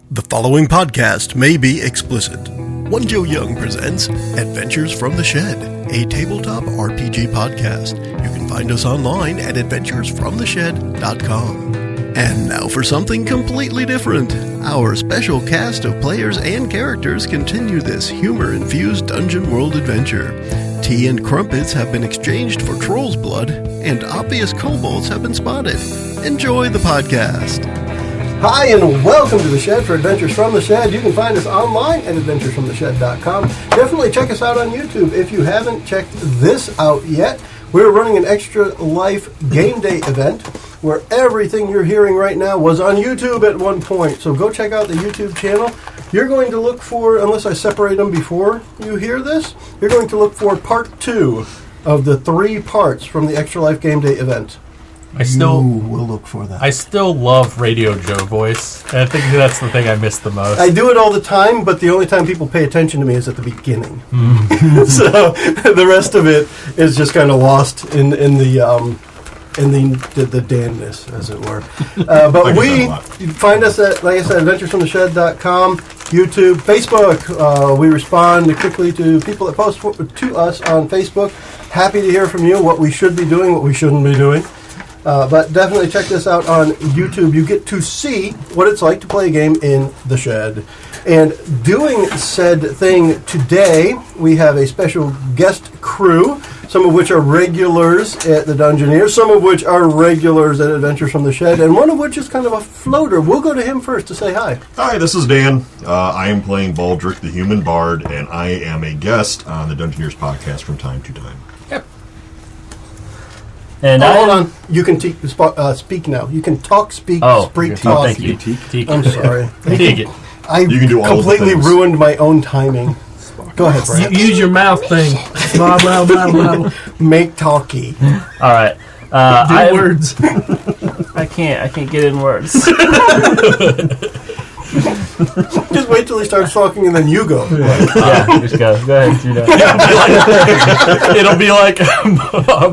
The following podcast may be explicit. One Joe Young presents Adventures from the Shed, a tabletop RPG podcast. You can find us online at adventuresfromtheshed.com. And now for something completely different. Our special cast of players and characters continue this humor-infused dungeon world adventure. Tea and crumpets have been exchanged for troll's blood, and obvious kobolds have been spotted. Enjoy the podcast. Hi, and welcome to The Shed for Adventures from the Shed. You can find us online at adventuresfromtheshed.com. Definitely check us out on YouTube if you haven't checked this out yet. We're running an Extra Life Game Day event where everything you're hearing right now was on YouTube at one point. So go check out the YouTube channel. You're going to look for, unless I separate them before you hear this, you're going to look for part 2 of the 3 parts from the Extra Life Game Day event. We'll look for that. I still love Radio Joe voice. And I think that's the thing I miss the most. I do it all the time, but the only time people pay attention to me is at the beginning. So the rest of it is just kind of lost in the damnness, as it were. But we find us at, like I said, adventuresfromtheshed.com, YouTube, Facebook. We respond quickly to people that post to us on Facebook. Happy to hear from you what we should be doing, what we shouldn't be doing. But definitely check this out on YouTube. You get to see what it's like to play a game in the Shed. And doing said thing today, we have a special guest crew, some of which are regulars at the Dungeoneers, some of which are regulars at Adventures from the Shed, and one of which is kind of a floater. We'll go to him first to say hi. Hi, this is Dan. I am playing Baldric, the Human Bard, and I am a guest on the Dungeoneers podcast from time to time. And hold on. You can speak now. You can talk, speak, speak, talk. Thank you. I'm sorry. Take it. You can do all completely the things. ruined my own timing. Go ahead, Brandt. Use your mouth thing. Blah, blah, blah, blah. Make talkie. All right. Do words. I can't get in words. Just wait till he starts talking and then you go. Yeah, just go. Go ahead. Do that. It'll be like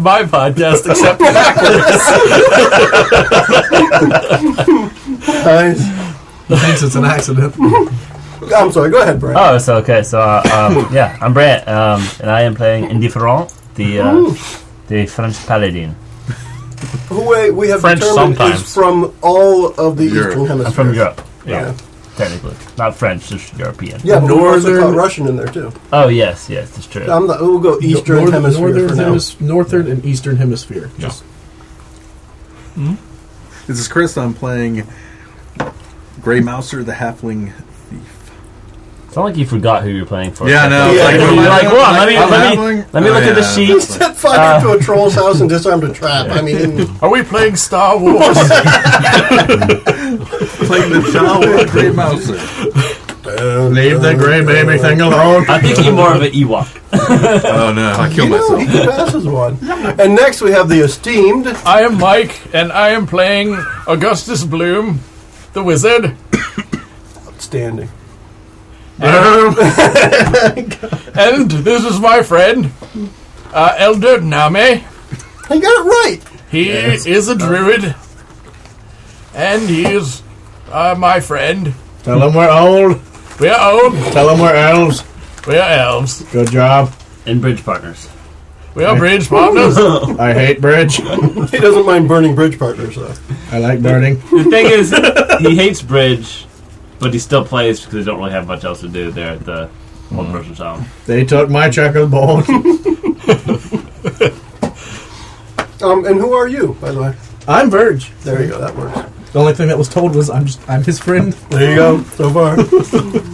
my podcast, except backwards. Nice. He thinks it's an accident. I'm sorry. Go ahead, Brandt. Oh, so okay. So yeah, I'm Brandt, and I am playing Indifferent, the French paladin. Who we have French determined sometimes. is from all of the Europe. Eastern Hemisphere. I'm from Europe. Yeah. Technically, not French, just European. Yeah, but we've also Northern- got Russian in there too. Oh yes, that's true. We'll go Eastern Hemisphere for now. Northern and Eastern Hemisphere. Yeah. This is Chris. I'm playing Grey Mouser, the Halfling Thief. It's not like you forgot who you're playing for. Yeah, I know. Yeah. Like, You're You're like, hold on, let me look at the He sheet. set fire to a troll's house and disarmed a trap. I mean, Are we playing Star Wars? Playing the Jawa Grey Mouser. Leave the gray baby thing alone. I think you're more of an Ewok. Oh no, I killed he myself. can pass as one. And next we have the esteemed. I am Mike, and I am playing Augustus Bloom, the wizard. Outstanding. And this is my friend, Elder Name. He got it right. He is a druid, and he is my friend. Tell them we're old. We are old. Tell them we're elves. We are elves. Good job. And bridge partners. We are bridge partners. I hate bridge. He doesn't mind burning bridge partners, though. I like burning. The thing is, he hates bridge, but he still plays because they don't really have much else to do there at the old person's home. They took my checkerboard. And who are you, by the way? I'm Verge. There you go. That works. The only thing that was told was I'm his friend. There you go. So far.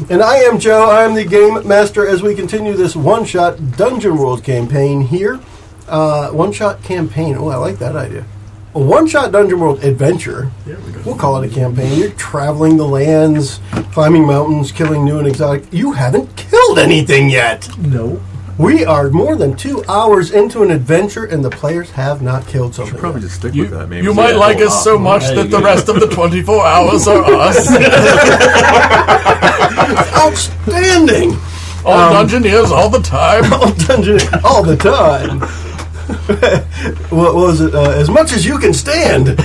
And I am Joe. I am the game master as we continue this one-shot Dungeon World campaign here. One-shot campaign. Oh, I like that idea. A one-shot Dungeon World adventure. We'll call it a campaign. You're traveling the lands, climbing mountains, killing new and exotic. You haven't killed anything yet. No. We are more than 2 hours into an adventure, and the players have not killed something. Should probably yet. just stick with that. Maybe You might like us so much There that you the go. rest of the 24 hours are us. Outstanding! All Dungeoneers all the time. All the time. What was it? As much as you can stand.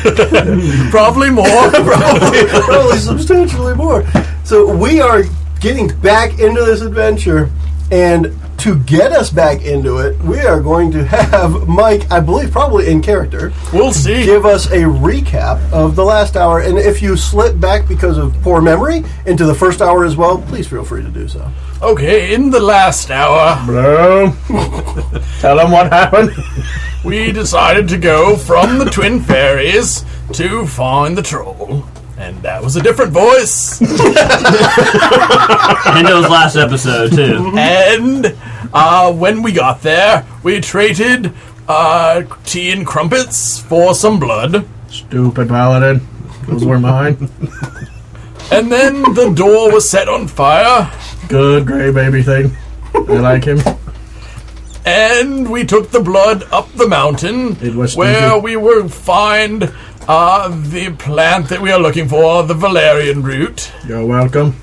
Probably more. Probably substantially more. So So we are getting back into this adventure, and to get us back into it, we are going to have Mike, I believe probably in character, We'll see. give us a recap of the last hour. And if you slip back because of poor memory into the first hour as well, please feel free to do so. Okay, in the last hour, Bro, tell him what happened. we decided to go from the Twin Fairies to find the troll. And that was a different voice. And it was last episode, too. And when we got there, we traded tea and crumpets for some blood. Stupid paladin. Those were mine. And then the door was set on fire. Good gray baby thing. I like him. And we took the blood up the mountain, It was where stinky. we will find the plant that we are looking for, the valerian root. You're welcome.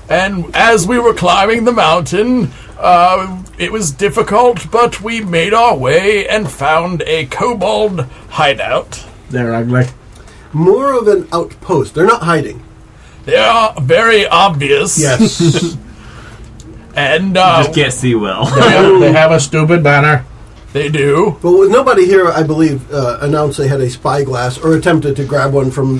And as we were climbing the mountain, it was difficult, but we made our way and found a kobold hideout. They're ugly. More of an outpost. They're not hiding. They are very obvious. Yes. And Just can't see well. They have a stupid banner. they do. But nobody here, I believe, announced they had a spyglass or attempted to grab one from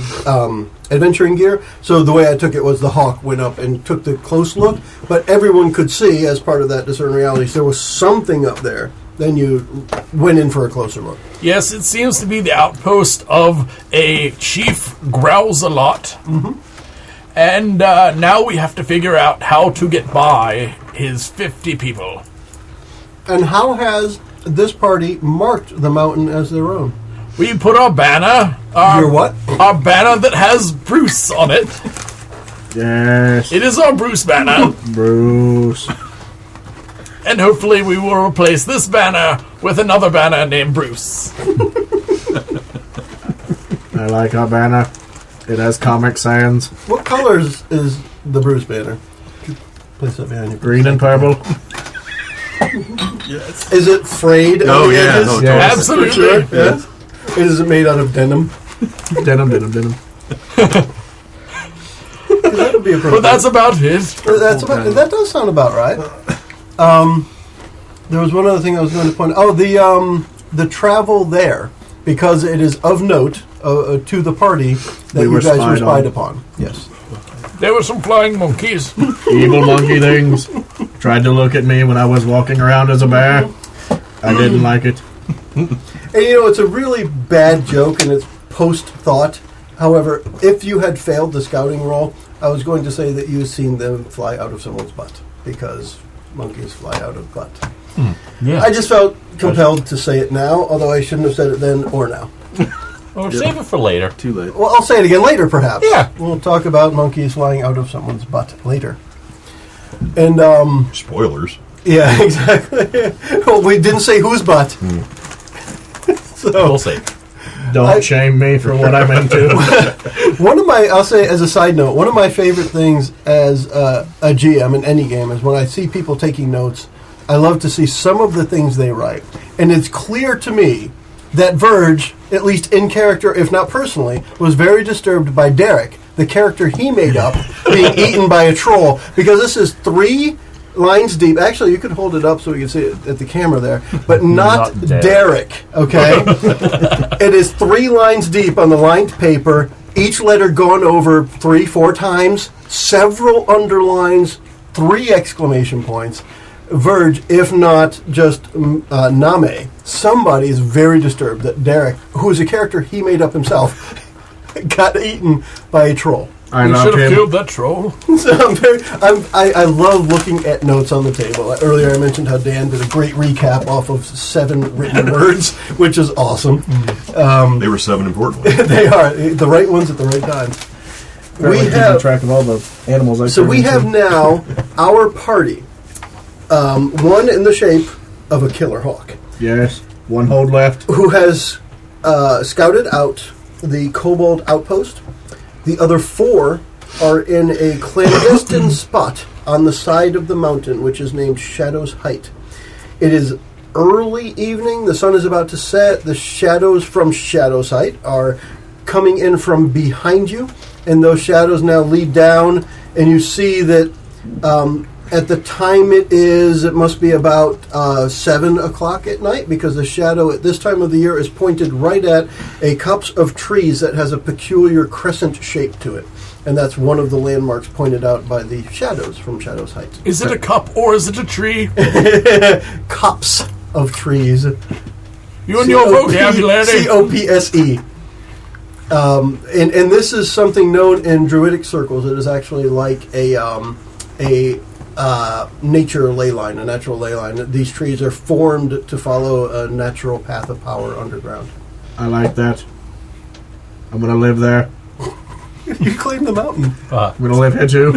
adventuring gear. So the way I took it was the hawk went up and took the close look, but everyone could see as part of that discern reality there was something up there. Then you went in for a closer look. Yes, it seems to be the outpost of a chief Growls-a-lot. Mm-hmm. And now we have to figure out how to get by his 50 people. And how has this party marked the mountain as their own? We put our banner. Your what? Our banner that has Bruce on it. Yes. It is our Bruce banner. Bruce. And hopefully we will replace this banner with another banner named Bruce. I like our banner. It has Comic Sans. What colors is the Bruce banner? Place that behind you. Green and purple. Is it frayed Oh, on the yeah. edges? No, Yeah. Absolutely. Sure. Yes. Is it made out of denim? Denim. That would be appropriate. But that's about it. That does sound about right. There was one other thing I was going to point out. Oh, the travel there, because it is of note to the party that We you were guys were spied spied on. upon. Yes. There were some flying monkeys. Evil monkey things. Tried to look at me when I was walking around as a bear. I didn't like it. And it's a really bad joke and it's post-thought. However, if you had failed the scouting roll, I was going to say that you've seen them fly out of someone's butt, because monkeys fly out of butt. Yeah. I just felt compelled to say it now, although I shouldn't have said it then or now. Or save it for later. Too late. Well, I'll say it again later, perhaps. Yeah. We'll talk about monkeys flying out of someone's butt later. And, Spoilers. yeah, exactly. Well, we didn't say whose butt. So, We'll see. Don't shame me for what I'm into. I'll say as a side note, one of my favorite things as a GM in any game is when I see people taking notes, I love to see some of the things they write. And it's clear to me that Verge, at least in character, if not personally, was very disturbed by Derek, the character he made up, being eaten by a troll. Because this is 3 lines deep. Actually, you could hold it up so we can see it at the camera there. But not Derek, okay? It is 3 lines deep on the lined paper, each letter gone over 3-4 times, several underlines, 3 exclamation points. Verge, if not just Name, somebody is very disturbed that Derek, who is a character he made up himself, got eaten by a troll. I We love should have him. killed that troll. So I love looking at notes on the table. Earlier I mentioned how Dan did a great recap off of 7 written words, which is awesome. They were 7 important ones. They are the right ones at the right time. Apparently We keeping have track of all the animals I so turned we into. have now our party. One in the shape of a killer hawk, Yes. 1 hold left. who has scouted out the kobold outpost. The other 4 are in a clandestine spot on the side of the mountain, which is named Shadow's Height. It is early evening. The sun is about to set. The shadows from Shadow's Height are coming in from behind you. and those shadows now lead down, and you see that at the time it must be about 7 o'clock at night, because the shadow at this time of the year is pointed right at a copse of trees that has a peculiar crescent shape to it. And that's one of the landmarks pointed out by the shadows from Shadows Heights. Is it a cup or is it a tree? Copse of trees. You and your vocabulary. C-O-P-S-E. And this is something known in Druidic circles. It is actually like a nature ley line, a natural ley line. These trees are formed to follow a natural path of power underground. I like that. I'm going to live there. You claim the mountain. I'm going to live here too.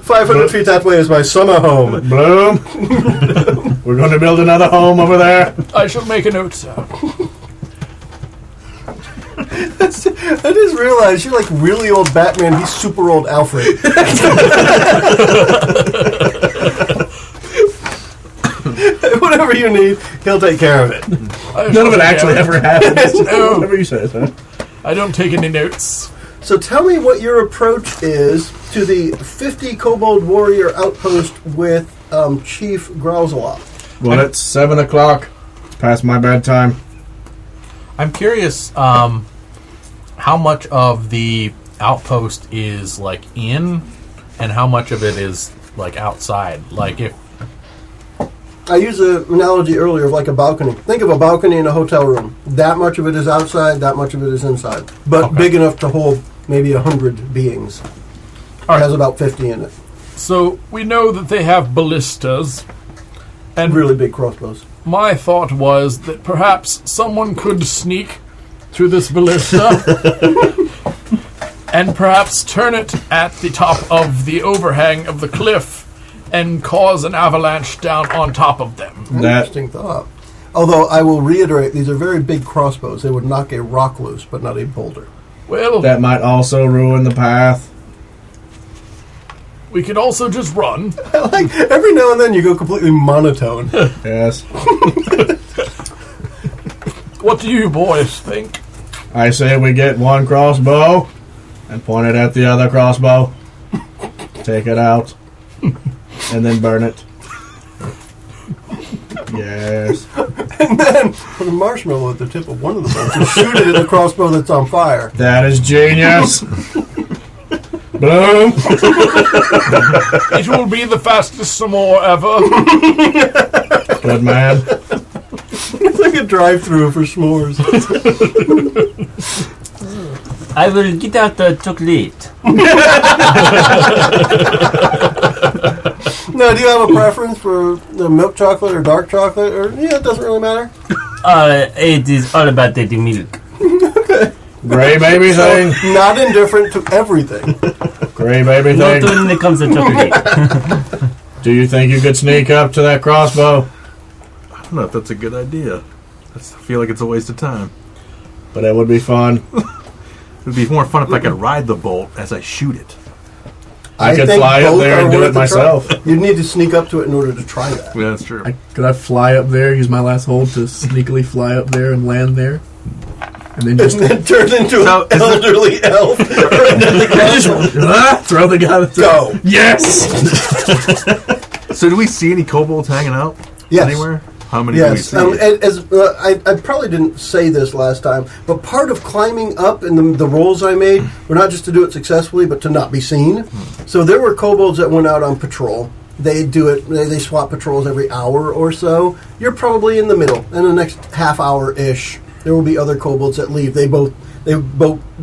500 feet that way is my summer home. Bloom. We're going to build another home over there. I shall make a note, sir. I just realized you're like really old Batman. He's super old Alfred. Whatever you need, he'll take care of it. None of it actually ever happens. No. Whatever you say, huh? I don't take any notes. So tell me what your approach is to the 50 Kobold Warrior outpost with Chief Growzelop. Well, it's 7 o'clock. It's past my bedtime. I'm curious how much of the outpost is like in and how much of it is like outside. Like if I used an analogy earlier of like a balcony. Think of a balcony in a hotel room. That much of it is outside, that much of it is inside. But big enough to hold maybe 100 beings. It has about 50 in it. So we know that they have ballistas. And really big crossbows. My thought was that perhaps someone could sneak through this ballista and perhaps turn it at the top of the overhang of the cliff and cause an avalanche down on top of them. Interesting thought. Although I will reiterate, these are very big crossbows. They would knock a rock loose, but not a boulder. Well, that might also ruin the path. We could also just run. Like every now and then you go completely monotone. Yes. What do you boys think? I say we get one crossbow and point it at the other crossbow. Take it out. And then burn it. Yes. And then put a marshmallow at the tip of one of the bolts and shoot it at the crossbow that's on fire. That is genius. Boom. It will be the fastest s'more ever. Good man. It's like a drive-through for s'mores. I will get out the chocolate. Now, do you have a preference for the milk chocolate or dark chocolate? Or it doesn't really matter. It is all about the milk. Okay. Gray baby thing. Not indifferent to everything. Gray baby Not thing. when it comes to chocolate. Do you think you could sneak up to that crossbow? I don't know if that's a good idea. I feel like it's a waste of time. But it would be fun. It would be more fun if I could ride the bolt as I shoot it. I could think fly up both there are and do worth it the myself. try. You'd need to sneak up to it in order to try that. Yeah, that's true. Could I fly up there, use my last hold to sneakily fly up there and land there? And then just And then turn into an elderly elf. throw the guy that Go. Yes! So do we see any kobolds hanging out Yes. anywhere? How many do we Yes, see? I probably didn't say this last time, but part of climbing up and the rolls I made were not just to do it successfully, but to not be seen. So there were kobolds that went out on patrol. They do it. They swap patrols every hour or so. You're probably in the middle. In the next half hour-ish, there will be other kobolds that leave. They both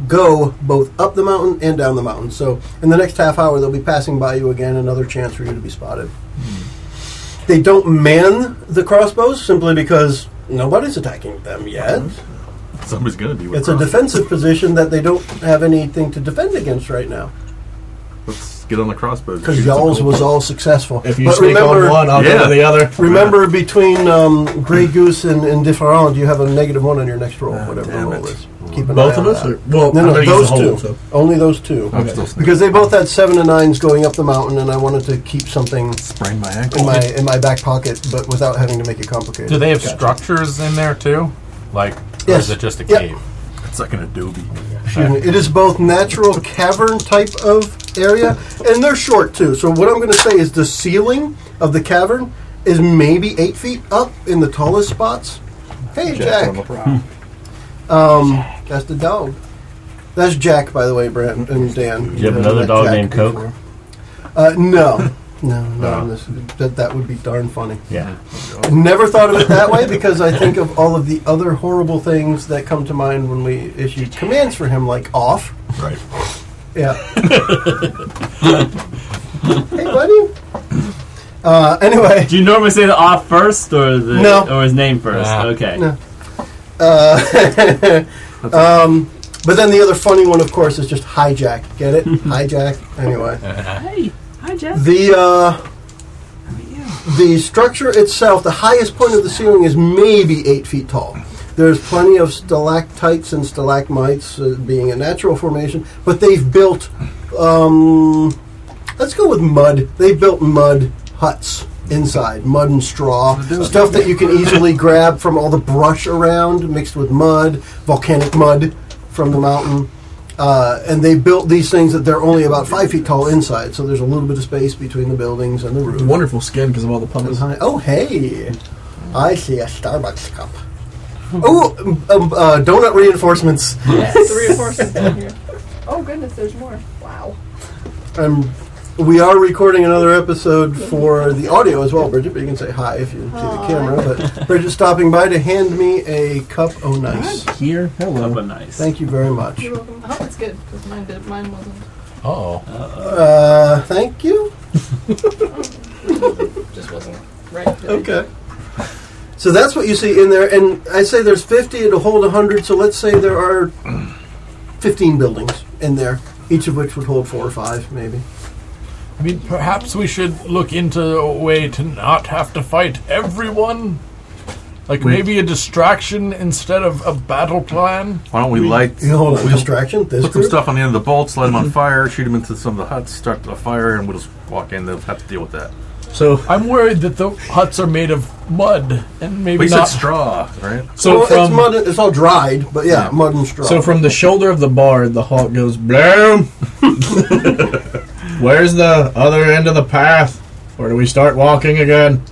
go both up the mountain and down the mountain. So in the next half hour, they'll be passing by you again. Another chance for you to be spotted. They don't man the crossbows simply because nobody's attacking them yet. Somebody's going to be with It's a defensive position that they don't have anything to defend against right now. Let's get on the crossbows. Because y'all's was all successful. If you But sneak remember, on one, I'll go to the other. Remember, between Grey Goose and Different, you have a -1 on your next roll, whatever the damn roll it. is. Keep an both eye of on us? that. Or, well, No, I'm gonna use those the two. whole, so. Only those two. I'm still Because they both had 7 and 9s going up the mountain, and I wanted to keep something sprained my ankle. in my back pocket, but without having to make it complicated. do they have structures in there too? Like, or Yes. is it just a Yep. cave? It's like an adobe. Excuse me. It is both natural cavern type of area, and they're short too. So what I'm going to say is the ceiling of the cavern is maybe 8 feet up in the tallest spots. Hey, Jack. That's the dog. That's Jack, by the way, Brandt and Dan. Do you have another dog Jack named Coke? before. No. That would be darn funny. Yeah. Never thought of it that way because I think of all of the other horrible things that come to mind when we issue commands for him, like off. Right. Yeah. Hey, buddy. Anyway. Do you normally say the off first or or his name first? Okay. No. But then the other funny one, of course, is just hijack. Get it? Hijack. Anyway. Hey, hi, Jeff. The structure itself, the highest point of the ceiling is maybe 8 feet tall. There's plenty of stalactites and stalagmites, being a natural formation, but they've built, let's go with mud. They've built mud huts inside, mud and straw, stuff that you can easily grab from all the brush around, mixed with mud, volcanic mud from the mountain. And they built these things that they're only about 5 feet tall inside, so there's a little bit of space between the buildings and the roof. Wonderful skin because of all the pumpkins. Oh, hey. I see a Starbucks cup. Oh, donut reinforcements. Yes, the reinforcements down here. Oh, goodness, there's more. Wow. We are recording another episode for the audio as well, Bridget, but you can say hi if you see the camera. But Bridget's stopping by to hand me a cup o' nice. Here, hello. Cup of nice. Thank you very much. You're welcome. I hope it's good, because mine wasn't. Thank you. Just wasn't right. Okay. So that's what you see in there, and I say there's 50, it'll hold 100, so let's say there are 15 buildings in there, each of which would hold 4 or 5, maybe. I mean, perhaps we should look into a way to not have to fight everyone. Like maybe a distraction instead of a battle plan. Why don't we light... Hold on, distraction? Put some stuff on the end of the bolts, light them on fire, shoot them into some of the huts, start the fire, and we'll just walk in. They'll have to deal with that. So I'm worried that the huts are made of mud and maybe But you not said straw, right? So it's mud. It's all dried, but yeah, mud and straw. So from the shoulder of the bard, the hawk goes, bloom! Where's the other end of the path? Or do we start walking again?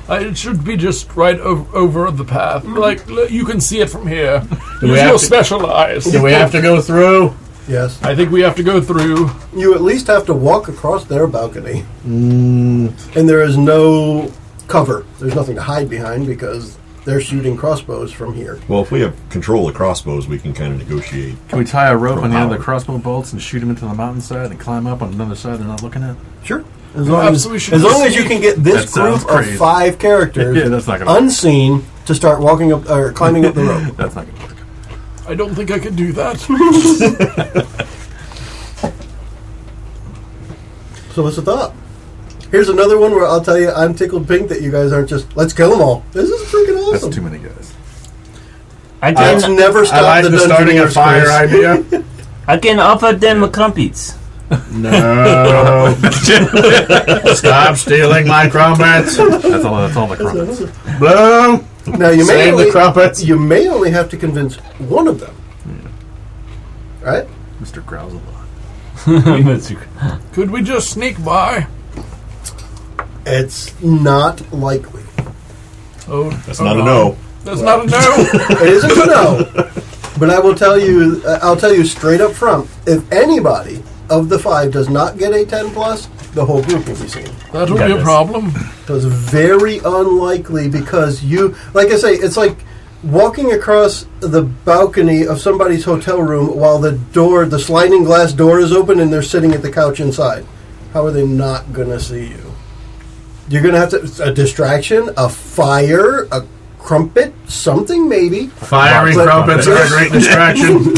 It should be just right over the path. Like, you can see it from here. Do we Use have your to- special eyes. Do we have to go through? Yes. I think we have to go through. You at least have to walk across their balcony. And there is no cover. There's nothing to hide behind because they're shooting crossbows from here. Well, if we have control of crossbows, we can kind of negotiate. Can we tie a rope From on the end of power. the crossbow bolts and shoot them into the mountainside and climb up on another side they're not looking at? Sure. Perhaps we should As long as see- you can get this That sounds group of crazy. 5 characters Yeah, that's not gonna work. unseen to start walking up or climbing up the rope. That's not going to work. I don't think I could do that. So what's the thought? Here's another one where I'll tell you I'm tickled pink that you guys aren't just, let's kill them all. This is freaking awesome. That's too many guys. It's never I stopped like the the starting a Dungeoneers fire quiz. idea. I can offer them crumpets. No. Stop stealing my crumpets. That's all the crumpets. Bloom! Now you may Save only, the crumpets. you may only have to convince one of them. Right? Mr. Growls a lot. Could we just sneak by? It's not likely. Oh, That's not a no. That's not a no. It isn't a no. But I will tell you, I'll tell you straight up front, if anybody of the 5 does not get a 10 plus, the whole group will be seen. That would be a problem. So it's very unlikely because you, like I say, it's like walking across the balcony of somebody's hotel room while the sliding glass door is open and they're sitting at the couch inside. How are they not going to see you? You're going to have a distraction, a fire, a crumpet, something maybe. Fiery But- crumpets are a great distraction.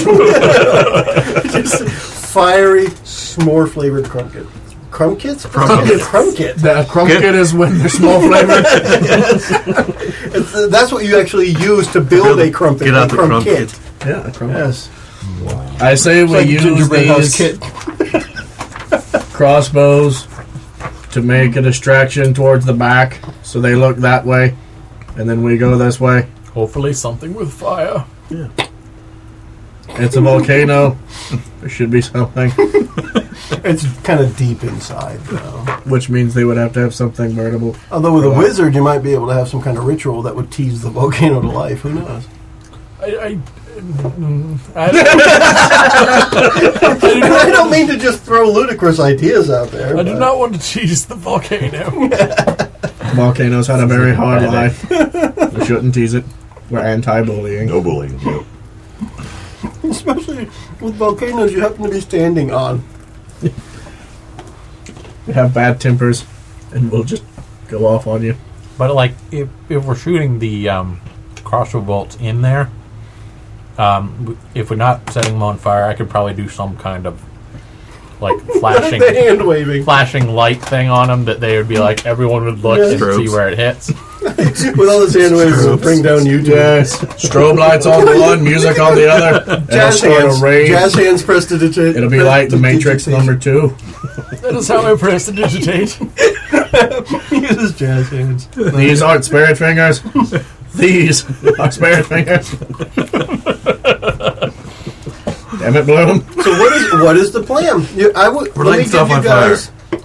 Fiery, s'more flavored crumpet. Crumpkits? Crumpkit. The crumpet is when they're small flavored. That's what you actually use to build a crumpet. Get out a the crump crumpet. kit. Yeah, a crumpet. Yes. I say we Like use gingerbread house these kit. crossbows to make a distraction towards the back so they look that way. And then we go this way. Hopefully something with fire. It's a volcano. There should be something. It's kind of deep inside, though. Which means they would have to have something burnable. Although with a wizard, you might be able to have some kind of ritual that would tease the volcano to life. Who knows? I I don't mean to just throw ludicrous ideas out there. do not want to tease the volcano. Volcanoes had a very hard life. We shouldn't tease it. We're anti-bullying. No bullying. Nope. Especially with volcanoes you happen to be standing on. We have bad tempers, and we'll just go off on you. But like, if we're shooting the crossbow bolts in there, if we're not setting them on fire, I could probably do some kind of like flashing, The hand waving. flashing light thing on them that they would be like, everyone would look and see where it hits. With all this hand waves, it'll bring down YouTube. Yes. Strobe lights on one, music on the other. Jazz It'll start hands. a rave. Jazz hands prestidigitate. It'll be like The Matrix #2. That is how I prestidigitate. He uses jazz hands. These aren't spirit fingers. These are spirit fingers. Damn it, Bloom. So what is the plan?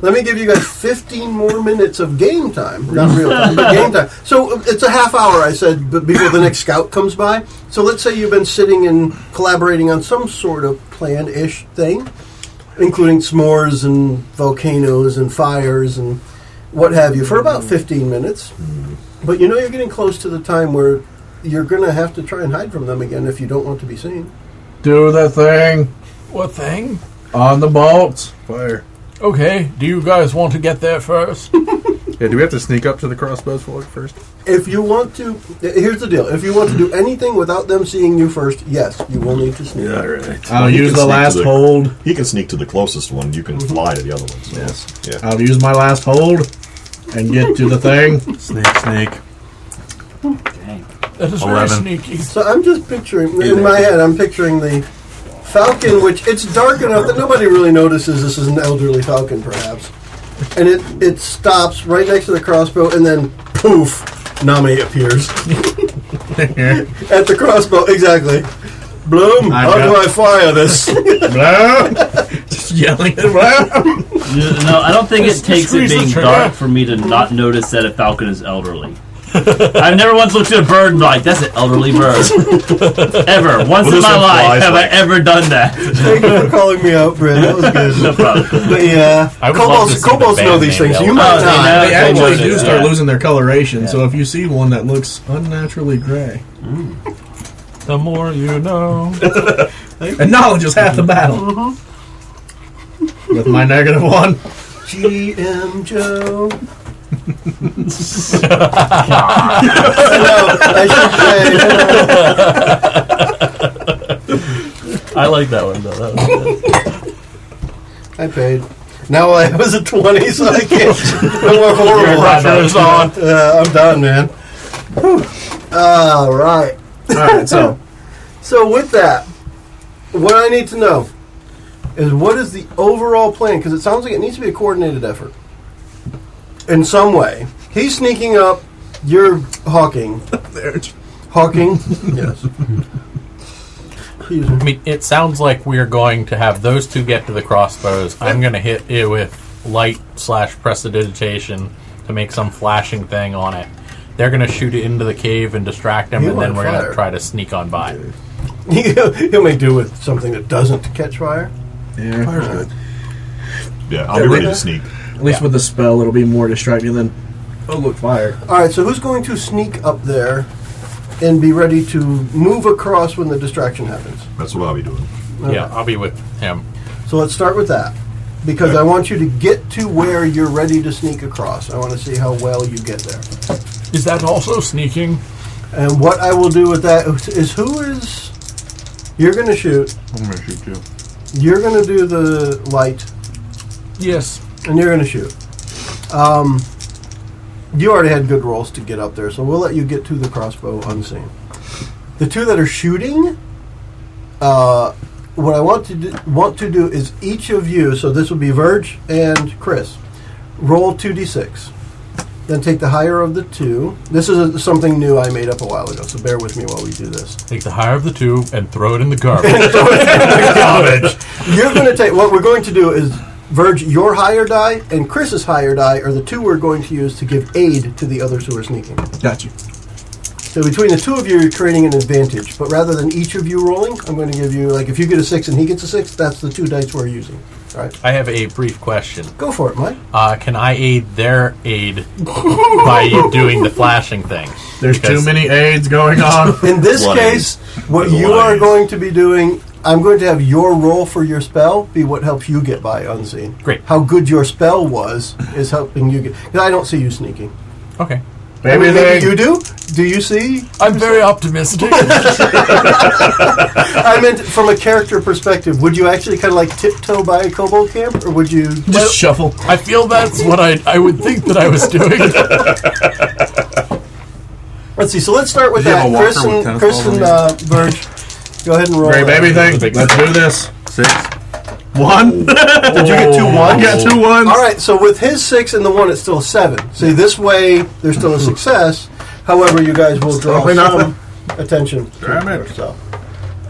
Let me give you guys 15 more minutes of game time. Not real time, but game time. So it's a half hour, I said, before the next scout comes by. So let's say you've been sitting and collaborating on some sort of plan-ish thing, including s'mores and volcanoes and fires and what have you, for about 15 minutes. But you know you're getting close to the time where you're going to have to try and hide from them again if you don't want to be seen. Do the thing What thing? on the bolts. Fire. Okay, do you guys want to get there first? Yeah, do we have to sneak up to the crossbows first? If you want to, here's the deal. If you want to do anything without them seeing you first, yes, you will need to sneak. Yeah, right. I'll He use can the sneak last to the- hold. He can sneak to the closest one. You can fly to the other one. So. Yes. Yeah. I'll use my last hold and get to the thing. Snake. That is very 11. sneaky. So I'm just picturing, in my head, I'm picturing the falcon, which it's dark enough that nobody really notices this is an elderly falcon, perhaps. And it stops right next to the crossbow, and then poof, Nami appears at the crossbow. Exactly. Bloom, how do I fire this? Bloom! Just yelling at Bloom! No, I don't think it takes it squeeze the being trigger. dark for me to not notice that a falcon is elderly. I've never once looked at a bird and been like, that's an elderly bird. Ever. Once in this my one life flies have like- I ever done that. Thank you for calling me out, Brent. That was good. No problem. But yeah, I would love to see the kobolds know band these name things. You yellow. might Oh, they not. know. They actually Yeah. do start losing their coloration, so if you see one that looks unnaturally gray. The more you know. And knowledge is half the battle. With my -1. GM Joe. I I like that one, though. That was good. I paid. Now I was a 20, so I can't. No more horrible. Pressure is on. I'm done, man. Whew. All right. Alright, so So with that, what I need to know is what is the overall plan? Because it sounds like it needs to be a coordinated effort in some way. He's sneaking up. You're hawking. Hawking. Yes. Excuse me. I mean, it sounds like we're going to have those two get to the crossbows. I'm going to hit it with light/prestidigitation to make some flashing thing on it. They're going to shoot it into the cave and distract him, You and then on we're going fire. to try to sneak on by. He'll make do with something that doesn't catch fire. yeah, Fire's good. Yeah, I'll be ready to sneak. at least with the spell, it'll be more distracting than oh look, fire. All right. So who's going to sneak up there and be ready to move across when the distraction happens? That's what I'll be doing. Yeah, I'll be with him. So let's start with that. Because Okay. I want you to get to where you're ready to sneak across. I want to see how well you get there. Is that also sneaking? And what I will do with that is you're going to shoot. I'm going to shoot you. You're going to do the light. Yes. And you're going to shoot. You already had good rolls to get up there, so we'll let you get to the crossbow unseen. The two that are shooting, what I want to do is each of you, so this will be Verge and Chris, roll 2d6. Then take the higher of the two. This is something new I made up a while ago, so bear with me while we do this. Take the higher of the two and throw it in the garbage. You're going to take, what we're going to do is, Verge, your higher die and Chris's higher die are the two we're going to use to give aid to the others who are sneaking. Got you. So between the two of you, you're creating an advantage. But rather than each of you rolling, I'm going to give you, like, if you get a 6 and he gets a 6, that's the 2 dice we're using. All right? I have a brief question. Go for it, Mike. Can I aid their aid by doing the flashing thing? There's too many aids going on. In this Blood case, aids. what There's a you lot of are aids. going to be doing, I'm going to have your roll for your spell be what helps you get by unseen. Great. How good your spell was is helping you get... Because I don't see you sneaking. Okay. Maybe you do? Do you see? I'm very optimistic. I meant from a character perspective. Would you actually kind of like tiptoe by a kobold camp? Or would you... Just shuffle. I feel that's what I would think that I was doing. Let's see. So let's start with Did you have that. a walker with tennis Chris balls and Verge, go ahead and roll. Great that. baby thing. Let's do this. 6. 1. Did you get 2 I ones? got 2 ones. All right, so with his 6 and the 1, it's still a 7. See, this way, there's still a success. However, you guys will draw Probably some attention. Damn it. So.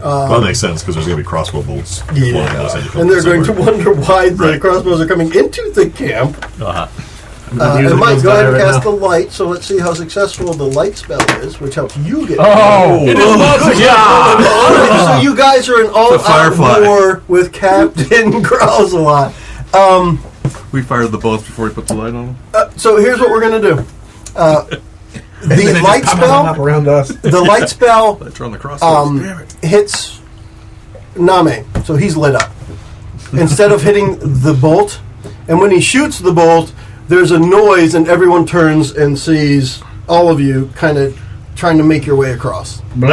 Well, that makes sense because there's going to be crossbow bolts. flying outside your And they're going to somewhere. wonder why the Right. crossbows are coming into the camp. Uh-huh. And Mike, go ahead and cast the light. So let's see how successful the light spell is, which helps you get. Oh, it is not All right, so you guys are in all-out Firefly. war with Captain Growls-a-lot. We fired the bolts before we put the light on them. So here's what we're going to do. The light spell, around us. the light spell Lights are on the crossbows. Damn it. hits Name, so he's lit up. Instead of hitting the bolt, and when he shoots the bolt, there's a noise, and everyone turns and sees all of you kind of trying to make your way across. Bloom!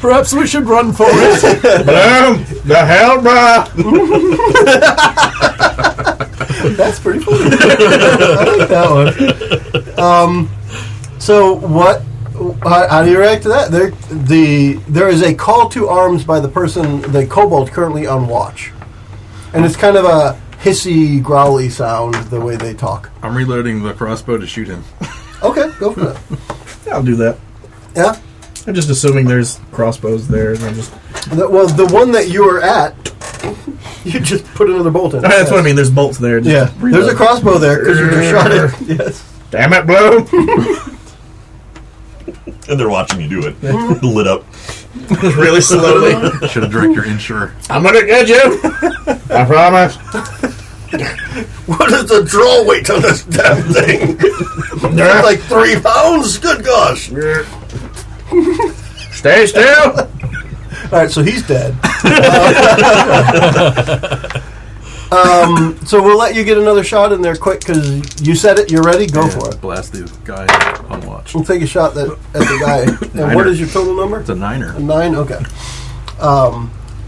Perhaps we should run for it. Bloom! The hell, bruh! That's pretty funny. I like that one. So what? How do you react to that? There is a call to arms by the person, the kobold, currently on watch, and it's kind of a hissy, growly sound the way they talk. I'm reloading the crossbow to shoot him. Okay, go for it. Yeah, I'll do that. Yeah. I'm just assuming there's crossbows there. And I'm just... Well, the one that you were at, you just put another bolt in. That's what I mean. There's bolts there. Just Yeah, there's a crossbow there because you just shot it. Yes. Damn it, Bloom! And they're watching you do it. Lit up. Really slowly. Should have drank your insure. I'm gonna get you! I promise. What is the draw weight on this damn thing? It's like 3 pounds? Good gosh. Stay still! All right, so he's dead. So we'll let you get another shot in there quick because you said it. You're ready. Go for it. Blast the guy on watch. We'll take a shot at the guy. And what is your total number? It's a 9er. A 9? Okay.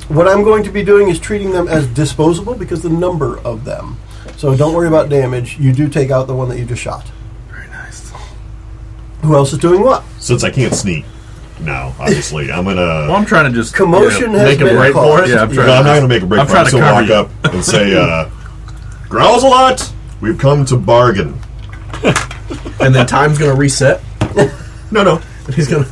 What I'm going to be doing is treating them as disposable because the number of them. So don't worry about damage. You do take out the one that you just shot. Very nice. Who else is doing what? Since I can't sneak now, obviously, I'm going Well, to... I'm trying to just Commotion has make a been break for caused. it? Yeah, I'm I'm trying. not going to make a break I'm for trying it. to So cover walk you. up and say, growls a lot. We've come to bargain. And then time's gonna reset. No. He's gonna.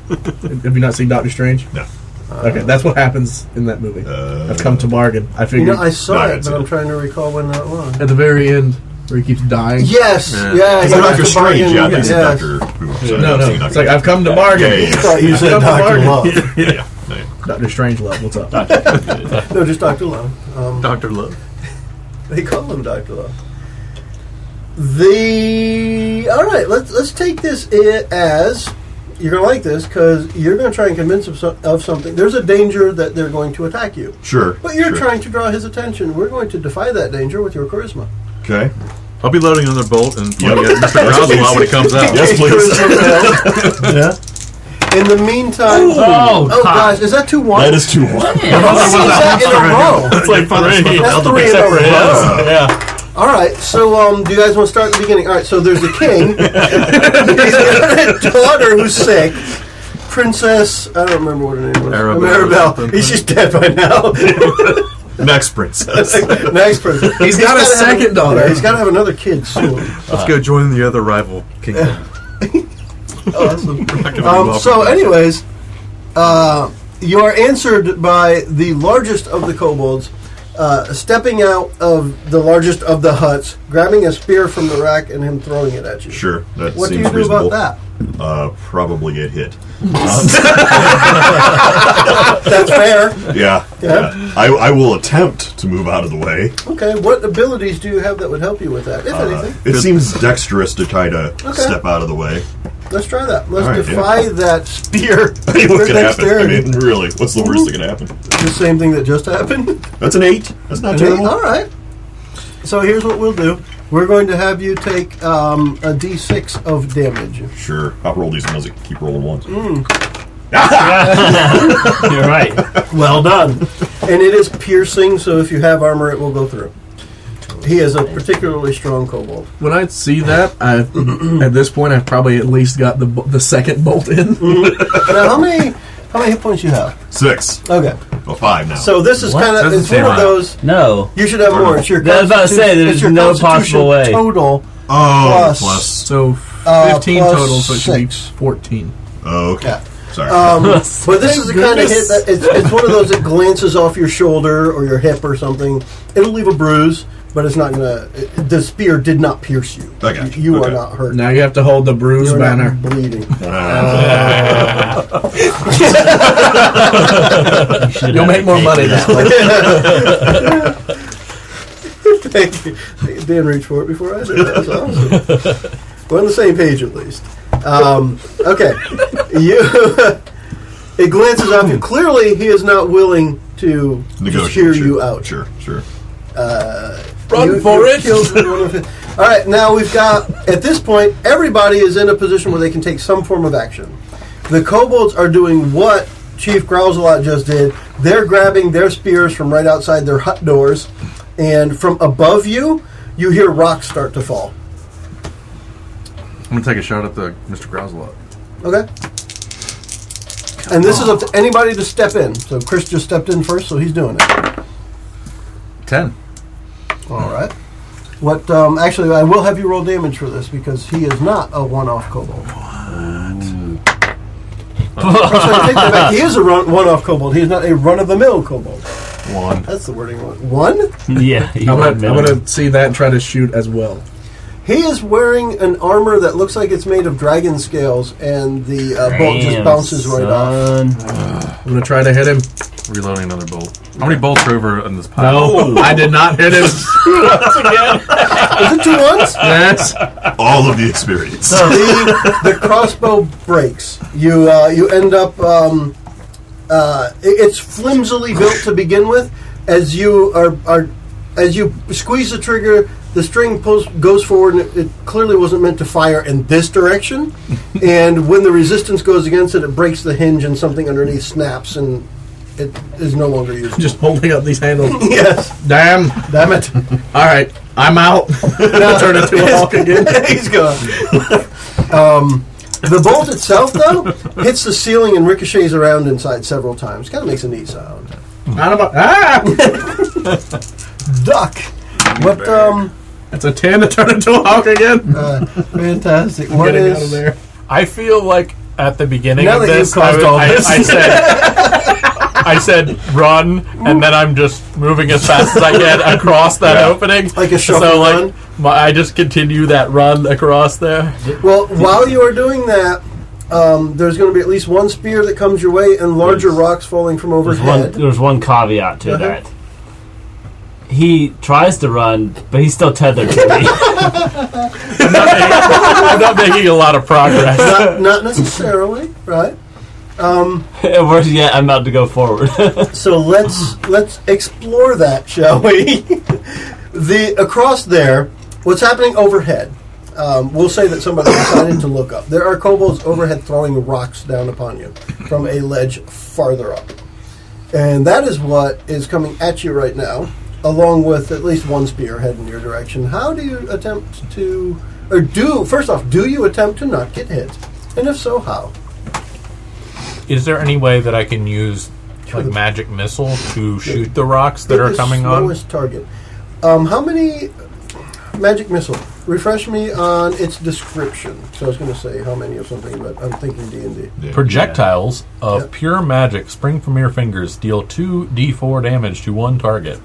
Have you not seen Doctor Strange? No. Okay, that's what happens in that movie. I've come to bargain. I You figured know, I saw No, I it, didn't but see I'm it. trying to recall when that was. At the very end, where he keeps dying. Yes, Yeah. yeah. It's he like has Doctor to Strange. bargain. Yeah, I think it's Yes. Doctor Who. So no. I've seen It's like I've come to bargain. Yeah. I thought you said Come to Dr. bargain. Love. Yeah. Doctor Strange Love. What's up? No, just Dr. Love. Dr. Love. They call him Dr. Love. All right, let's take this as you're going to like this because you're going to try and convince him of something. There's a danger that they're going to attack you, Sure. but you're sure. trying to draw his attention. We're going to defy that danger with your charisma. Okay. I'll be loading another bolt and pointing Yep. at Mr. Grousel when he comes out. Yes, please. Yeah. In the meantime, Oh, God. gosh, is that 2-1? That is 2-1. How many is that in a row? It's like 3. That's 3 in a row. Yeah. All right, so do you guys want to start at the beginning? All right, so there's a king. He's got a daughter who's sick. Princess, I don't remember what her name was. Arabelle or Arabelle. something. She's dead by now. Next princess. Next person. He's got a second daughter. Yeah, he's got to have another kid soon. Let's go join the other rival kingdom. Awesome. So, anyways, you are answered by the largest of the kobolds, stepping out of the largest of the huts, grabbing a spear from the rack, and him throwing it at you. Sure, that What do seems you do reasonable. about that? Probably get hit. That's fair. Yeah. I will attempt to move out of the way. Okay, what abilities do you have that would help you with that, if anything? It seems dexterous to try to step out of the way. Let's try that. Let's All right, defy that spear. I mean, what with could happen? I dexterity. mean, really, what's the worst that can happen? The same thing that just happened. That's an 8. That's not terrible. All right. So here's what we'll do. We're going to have you take a d6 of damage. Sure. I'll roll these ones that keep rolling ones. You're right. Well done. And it is piercing, so if you have armor, it will go through. He is a particularly strong kobold. When I see that, at this point, I've probably at least got the second bolt in. Now, how many hit points you have? 6. Okay. Well, 5 now. So this is kind of, Doesn't it's say one of right. those, No. you should have more. It's your I was about to say, there's it's your no constitution possible way. total. plus. So 15 plus total, so it should be 6. 14. Oh, okay. Yeah. Sorry. But this is the kind of hit that it's one of those that glances off your shoulder or your hip or something. It'll leave a bruise, but it's not going to... The spear did not pierce you. I got you. You are Okay. not hurt. Now you have to hold the bruise You're banner. not bleeding. You'll make more money that way. Thank you. Dan reached for it before I did. That's awesome. We're on the same page at least. Okay. It glances off you. Clearly, he is not willing to just hear you out. Sure. Run for it! All right, now we've got, at this point, everybody is in a position where they can take some form of action. The kobolds are doing what Chief Growlzalot just did. They're grabbing their spears from right outside their hut doors, and from above you, you hear rocks start to fall. I'm going to take a shot at the Mr. Growlzalot. Okay? And this is up to anybody to step in. So Chris just stepped in first, so he's doing it. 10. All right. What? Actually, I will have you roll damage for this because he is not a one-off kobold. Sorry, take that back. He is a one-off kobold. He is not a run-of-the-mill kobold. 1. That's the wording. One? Yeah. I'm gonna see that and try to shoot as well. He is wearing an armor that looks like it's made of dragon scales, and the bolt just bounces right off. I'm gonna try to hit him. Reloading another bolt. How many bolts are over in this pile? No, I did not hit him. Is it 2 ones? Yes. All of the experience. The crossbow breaks. You end up. It's flimsily built to begin with. As you as you squeeze the trigger, the string goes forward, and it clearly wasn't meant to fire in this direction. And when the resistance goes against it, it breaks the hinge, and something underneath snaps, and it is no longer usable. Just holding up these handles. Yes. Damn it. All right, I'm out. Now turn into a hawk again. He's gone. The bolt itself, though, hits the ceiling and ricochets around inside several times. Kind of makes a neat sound. Duck. What? That's a 10 to turn into a hawk again. Fantastic. I'm What getting is? out of there. I feel like at the beginning Now of that you've this, caused all this. I said run, and then I'm just moving as fast as I can across that opening. Like a shuffle so, run? I just continue that run across there. Well, while you are doing that, there's going to be at least one spear that comes your way and larger rocks falling from overhead. There's one caveat to that. He tries to run, but he's still tethered to me. I'm not making a lot of progress. Not necessarily, right? Worse yet, I'm about to go forward. So let's explore that, shall we? Across there, what's happening overhead? We'll say that somebody decided to look up. There are kobolds overhead throwing rocks down upon you from a ledge farther up, and that is what is coming at you right now, along with at least one spear heading in your direction. How do you attempt to, first off, do you attempt to not get hit? And if so, how? Is there any way that I can use like magic missile to shoot the rocks that are coming on. Slowest target. How many magic missile? Refresh me on its description. So I was going to say how many or something, but I'm thinking D&D. Yeah. Projectiles of pure magic spring from your fingers, deal 2d4 damage to one target.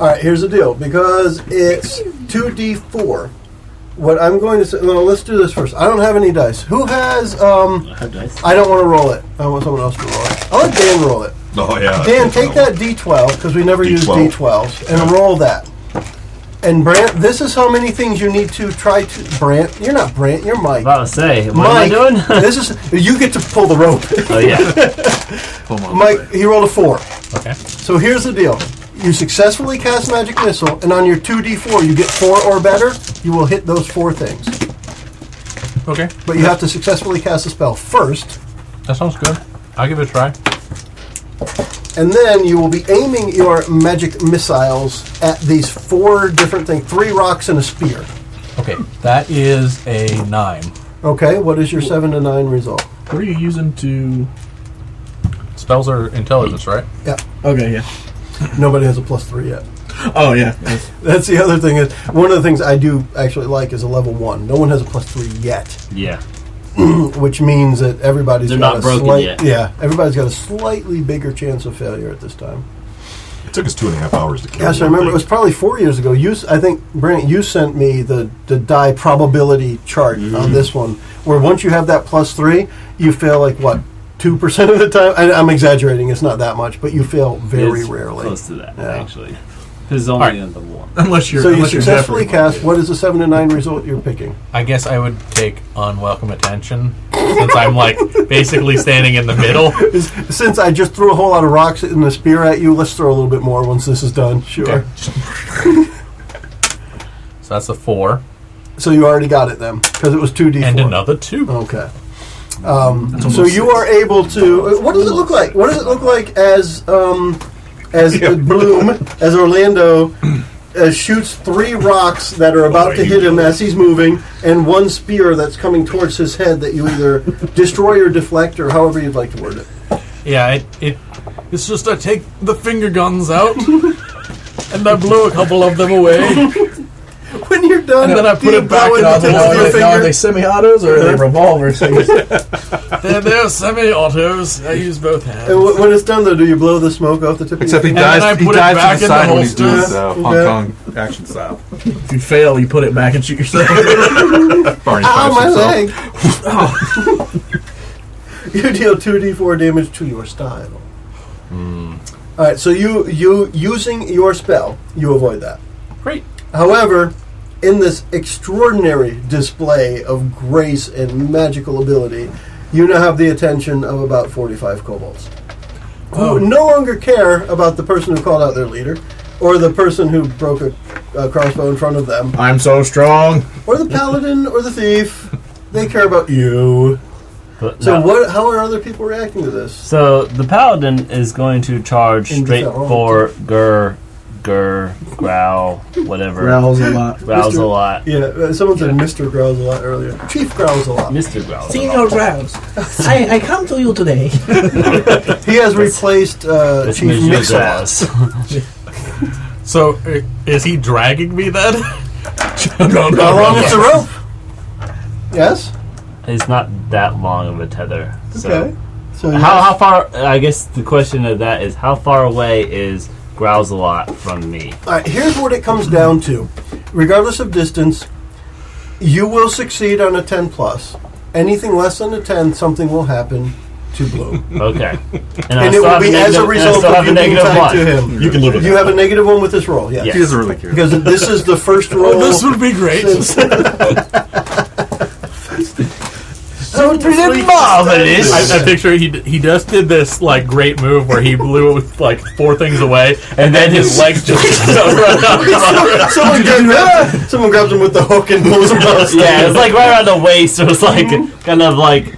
All right, here's the deal. Because it's 2d4, what I'm going to say... Well, let's do this first. I don't have any dice. Who has... I have dice. I don't want to roll it. I want someone else to roll it. I'll let Dan roll it. Oh, yeah. Dan, take that D12, because we never use D12s, and roll that. And Brandt, this is how many things you need to try to... Brandt? You're not Brandt, you're Mike. About to say, what Mike, am I doing? This is... You get to pull the rope. Oh, yeah. Mike, he rolled a 4. Okay. So here's the deal. You successfully cast Magic Missile, and on your 2d4, you get 4 or better, you will hit those 4 things. Okay. But you have to successfully cast a spell first. That sounds good. I'll give it a try. And then you will be aiming your magic missiles at these 4 different things. 3 rocks and a spear. Okay. That is a 9. Okay, what is your 7 to 9 result? What are you using to... Spells are intelligence, right? Yeah. Okay, yeah. Nobody has a +3 yet. Oh, yeah. That's the other thing. Is one of the things I do actually like is a level 1. No one has a +3 yet. Yeah. Which means that everybody's They're got not a broken slight, yet. Yeah, everybody's got a slightly bigger chance of failure at this time. It took us 2.5 hours to kill. Yes, I remember. It was probably 4 years ago. I think, Brandt, you sent me the die probability chart on this one, where once you have that +3, you fail like, what, 2% of the time? I'm exaggerating. It's not that much, but you fail very It's rarely. close to that, Yeah. actually. Because it's only Alright. in the 1. Unless you're... So you unless you're successfully Zephyr. cast. What is the 7 to 9 result you're picking? I guess I would take unwelcome attention since I'm like basically standing in the middle. Since I just threw a whole lot of rocks and a spear at you, let's throw a little bit more once this is done. Sure. Okay. So that's a 4 So you already got it then, because it was 2d4. and another 2. Okay. So you are able to... what does it look like? What does it look like as Bloom, as Orlando, shoots 3 rocks that are about to hit him as he's moving, and 1 spear that's coming towards his head that you either destroy or deflect, or however you'd like to word it. Yeah, it's just I take the finger guns out and I blow a couple of them away. When you're done, And then I put it back blow in the on the tip of wall. your Are finger. they semi-autos or are they revolvers? They're semi-autos. I use both hands. And when it's done, though, do you blow the smoke off the tip Except of he your finger? then I dives. He put it dives back to in the the side when he's doing holster. his Hong Okay. Kong action style. If you fail, you put it back and shoot yourself. Barney Ow, fires my himself. leg! You deal 2d4 damage to your style. All right, so you using your spell, you avoid that. Great. However, in this extraordinary display of grace and magical ability, you now have the attention of about 45 kobolds, who no longer care about the person who called out their leader, or the person who broke a crossbow in front of them, I'm so strong. or the paladin, or the thief. They care about you. But So no. how are other people reacting to this? So the paladin is going to charge In straight defense. for growl, whatever. Growls a lot. Growls a lot. Yeah, someone said Mr. Growls a lot earlier. Chief Growls a lot. Mr. Growls. a Senior lot. Growls, I come to you today. He has replaced That's Chief Mr. Mix-a-Lot. Growls. So is he dragging me then? How long is the rope? Yes? It's not that long of a tether. So Okay. So how far? I guess the question of that is how far away is Growls a lot from me? All right, here's what it comes down to. Regardless of distance, you will succeed on a 10 plus. Anything less than a 10, something will happen to Bloom. Okay. And it will be as a result of you being tied to him. You can live with You that. have a -1 with this roll, yes. Yes. He doesn't really care. Because this is the first roll. This would be great. Pretty marvelous. I picture he just did this like great move where he blew like 4 things away, and then his legs just run out. Someone grabs him with the hook and pulls him out. Yeah, it's like right around the waist. So it's like kind of like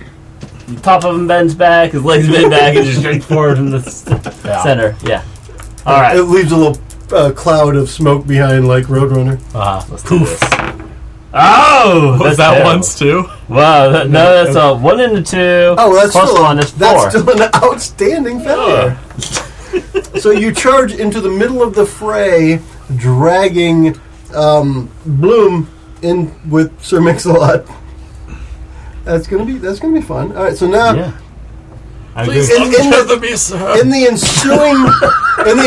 the top of him bends back, his legs bend back, and just straight forward from the center. Yeah. All right. It leaves a little cloud of smoke behind, like Roadrunner. Let's do this. Oh, Was that once too? Wow. No, that's a 1 and a 2. Oh, that's plus still 1 is 4. That's still an outstanding failure. So you charge into the middle of the fray, dragging Bloom in with Sir Mix-a-Lot. That's gonna be fun. All right, so now Please don't tether me, sir. in the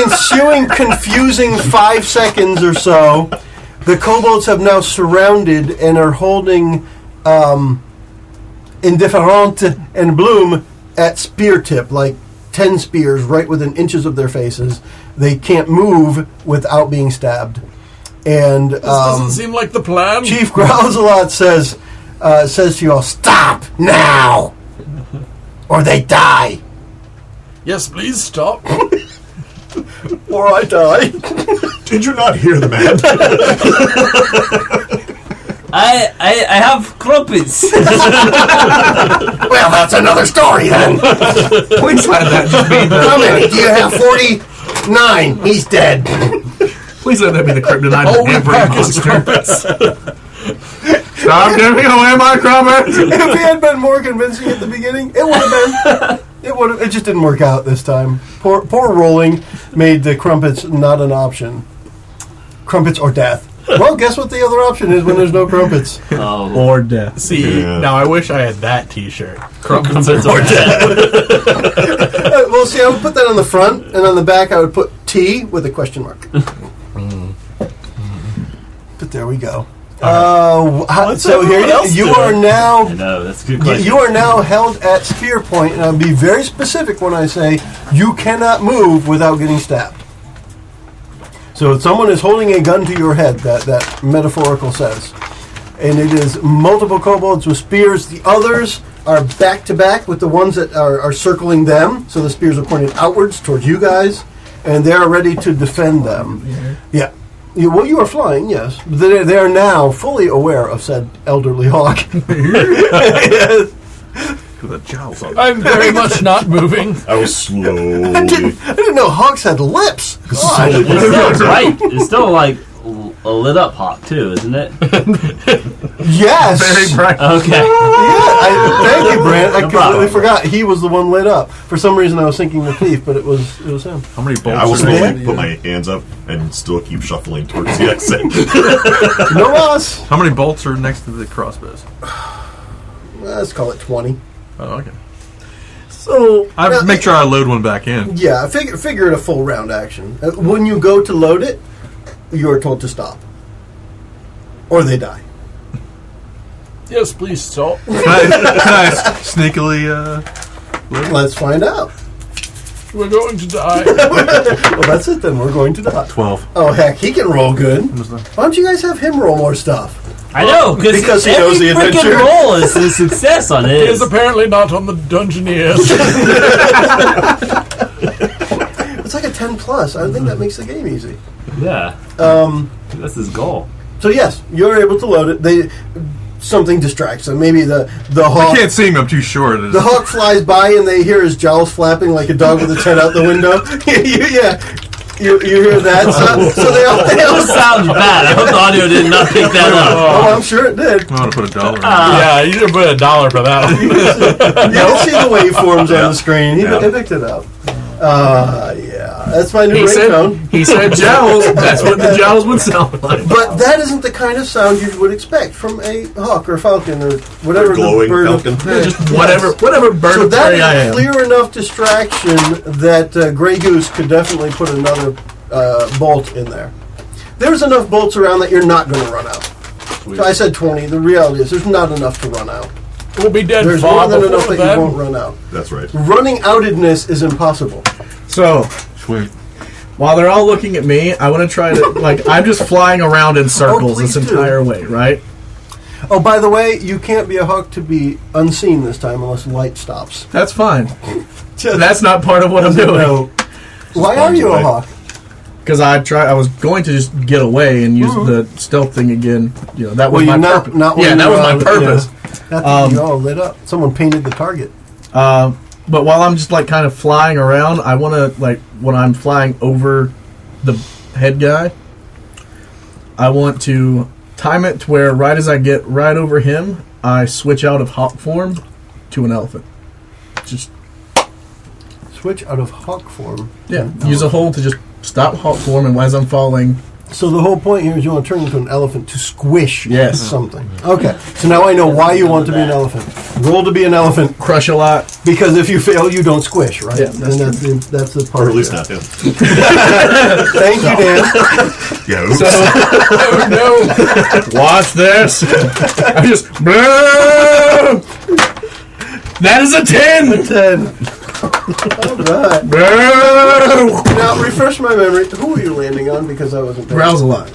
ensuing confusing 5 seconds or so, the kobolds have now surrounded and are holding Indifferent and Bloom at spear tip, like 10 spears right within inches of their faces. They can't move without being stabbed. And This doesn't seem like the plan. Chief Growls-a-Lot says to you all, "Stop now, or they die, Yes, please stop. or I die." Did you not hear the man? I have crumpets. Well, that's another story then. Please let that just be How many? Do you have 49? He's dead. Please let that be the kryptonite Oh, of we every pack his monster. crumpets. Stop giving away my crumpets! If he had been more convincing at the beginning, it would have been. It just didn't work out this time. Poor rolling made the crumpets not an option. Crumpets or death. Well, guess what the other option is when there's no crumpets? Or death. See, Yeah. now I wish I had that T-shirt. Crumpets or death. Well, see, I would put that on the front, and on the back I would put T with a question mark. But there we go. So here you are now. No, that's a good question. You are now held at spear point, and I'll be very specific when I say you cannot move without getting stabbed. So if someone is holding a gun to your head, that metaphorical says, and it is multiple kobolds with spears. The others are back to back with the ones that are circling them, so the spears are pointed outwards towards you guys, and they are ready to defend them. Yeah. Well, you are flying, yes. They are now fully aware of said elderly hawk. Yes. With a jowls on. I'm very much not moving. I was slowly. I didn't know hawks had lips. God. It's still bright. It's still like a lit up hawk too, isn't it? Yes. Very bright. Okay. Yeah. Thank you, Brandt. I No completely problem. forgot he was the one lit up. For some reason, I was thinking the thief, but it was him. How many bolts I will are there? slowly put my hands up and still keep shuffling towards the exit. No loss. How many bolts are next to the crossbows? Let's call it 20. Oh, okay. So I make sure I load one back in. Yeah, figure it a full round action. When you go to load it, you are told to stop, or they die. Yes, please stop. Can I sneakily Let's find out. We're going to die. Well, that's it then. We're going to die. 12. Oh heck, he can roll good. Why don't you guys have him roll more stuff? I know, Because he every knows the freaking adventure. roll is a success on He it. is apparently not on the Dungeoneers. It's like a 10 plus. I think that makes the game easy. Yeah. That's his goal. So yes, you're able to load it. Something distracts them. Maybe the hawk. I can't see him. I'm too short. The hawk flies by and they hear his jowls flapping like a dog with its head out the window. You hear that? So they all That sounds bad. I hope the audio did not pick that up. Oh, I'm sure it did. I want to put $1 in. Yeah, you should put $1 for that. You can see the waveforms on the screen. He picked it up. Yeah, that's my new ringtone. He said jowls. That's what the jowls would sound like. But that isn't the kind of sound you would expect from a hawk or falcon or whatever glowing the bird. falcon. Just whatever bird So of prey I that is am. clear enough distraction that Grey Goose could definitely put another bolt in there. There's enough bolts around that you're not going to run out. So I said 20. The reality is there's not enough to run out. We'll be dead There's far more than enough before that you won't then. run out. That's right. Running outedness is impossible. So, Sweet. while they're all looking at me, I want to try to, I'm just flying around in circles please this do. entire way, right? Oh, by the way, you can't be a hawk to be unseen this time unless light stops. That's fine. That's not part of what I'm doing. No. Why are you a hawk? Because I was going to just get away and use the stealth thing again. That was my purpose. Yeah, that was my purpose. Not that you all lit up. Someone painted the target. But while I'm just kind of flying around, I want to when I'm flying over the head guy, I want to time it to where right as I get right over him, I switch out of hawk form to an elephant. Just Switch out of hawk form. Yeah, use a hold to just stop hawk form, and as I'm falling... So the whole point here is you want to turn into an elephant to squish something. Okay, so now I know why you want to be an elephant. Roll to be an elephant. Crush a lot. Because if you fail, you don't squish, right? Yeah, that's the part. Or at least not him. Thank you, Dan. Yeah, oops. Oh no! Watch this. I just... That is a 10! 10. All right. Now, refresh my memory. Who were you landing on? Because I wasn't there. Growls a lot.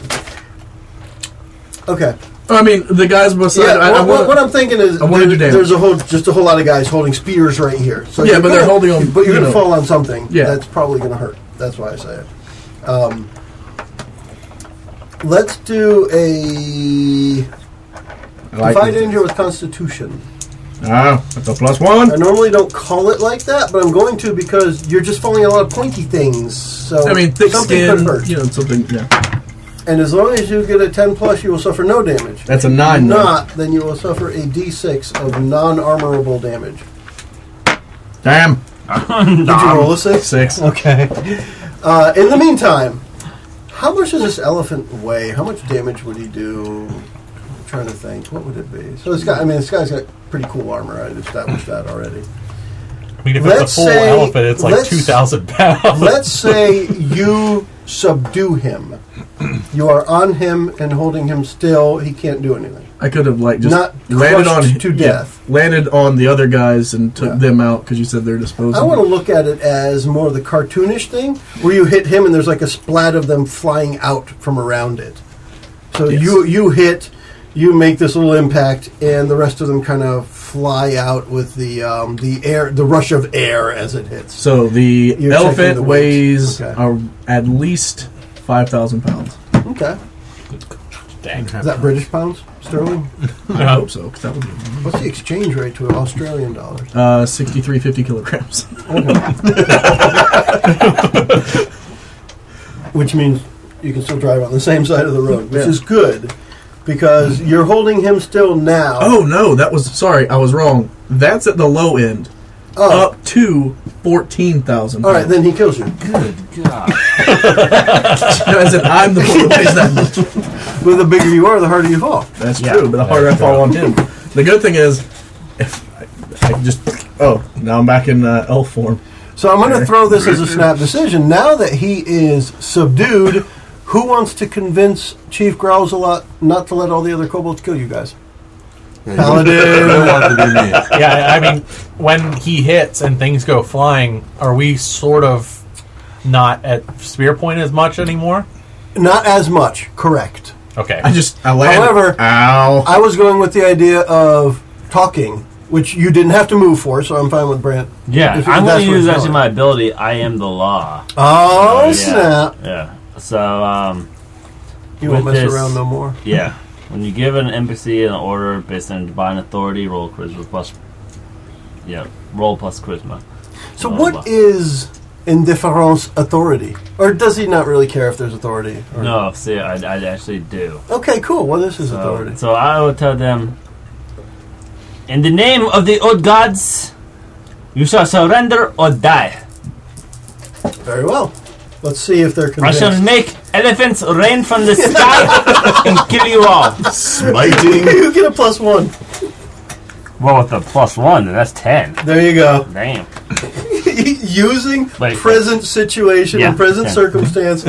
Okay. I mean, the guys beside... Yeah, what I'm thinking is there's just a whole lot of guys holding spears right here. So yeah, but they're holding them... But you're going to fall on something. Yeah. That's probably going to hurt. That's why I say it. Let's do a... Defy danger with Constitution. That's a +1. I normally don't call it like that, but I'm going to because you're just falling on a lot of pointy things. So I mean, thick something skin, could hurt. something, yeah. And as long as you get a 10+, you will suffer no damage. That's a If 9. not, then you will suffer a d6 of non-armorable damage. Damn. Did you roll a 6? 6. Okay. In the meantime, how much does this elephant weigh? How much damage would he do? I'm trying to think. What would it be? So this guy's got pretty cool armor. I established that already. I mean, if it's a full elephant, it's like 2,000 pounds. Let's say you subdue him. You are on him and holding him still. He can't do anything. I could have just not landed on to death. Landed on the other guys and took them out because you said they're disposable. I want to look at it as more of the cartoonish thing, where you hit him and there's like a splat of them flying out from around it. So you hit, you make this little impact, and the rest of them kind of fly out with the air, the rush of air as it hits. So the elephant weighs at least 5,000 pounds. Okay. Dang. Is that British pounds? Sterling? I hope so. Cause that would be What's the exchange rate to Australian dollars? 63.50 kilograms. Which means you can still drive on the same side of the road, which is good because you're holding him still now. Oh no, sorry, I was wrong. That's at the low end. Up to 14,000. All right, then he kills you. Good God. As in, I'm the one who weighs that much. Well, the bigger you are, the harder you fall. That's true, but the harder I fall on him. The good thing is, if I just... Oh, now I'm back in elf form. So I'm going to throw this as a snap decision. Now that he is subdued, who wants to convince Chief Growls-a-Lot not to let all the other kobolds kill you guys? Paladin. Yeah, I mean, when he hits and things go flying, are we sort of not at spear point as much anymore? Not as much, correct. Okay. I landed. However, ow. I was going with the idea of talking, which you didn't have to move for, so I'm fine with Brandt. Yeah, I'm going to use actually my ability, I am the law. Oh, snap. Yeah. So, you won't mess around no more. Yeah. When you give an NPC an order based on divine authority, roll charisma plus charisma. So what is indifference authority? Or does he not really care if there's authority? Or? No, see, I actually do. Okay, cool. What is his authority? So I will tell them, in the name of the old gods, you shall surrender or die. Very well. Let's see if they're convinced. I shall make elephants rain from the sky and kill you all. Smiting. You get a +1. Well, with the +1, then that's 10. There you go. Damn. Using present situation and present circumstance,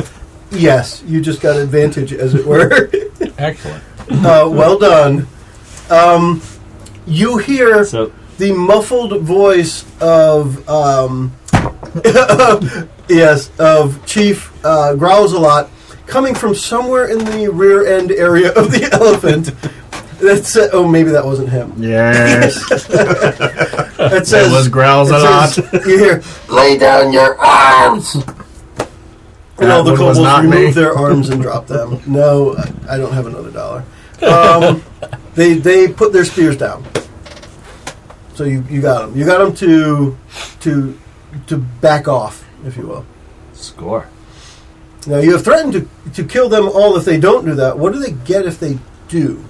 yes, you just got advantage, as it were. Excellent. Well done. You hear the muffled voice of of Chief Growls-a-Lot coming from somewhere in the rear end area of the elephant. That's maybe that wasn't him. Yes. That was Growls-a-Lot. You hear, lay down your arms! And all the kobolds remove their arms and drop them. No, I don't have another $1. They put their spears down. So you got them. You got them to back off, if you will. Score. Now, you have threatened to kill them all if they don't do that. What do they get if they do?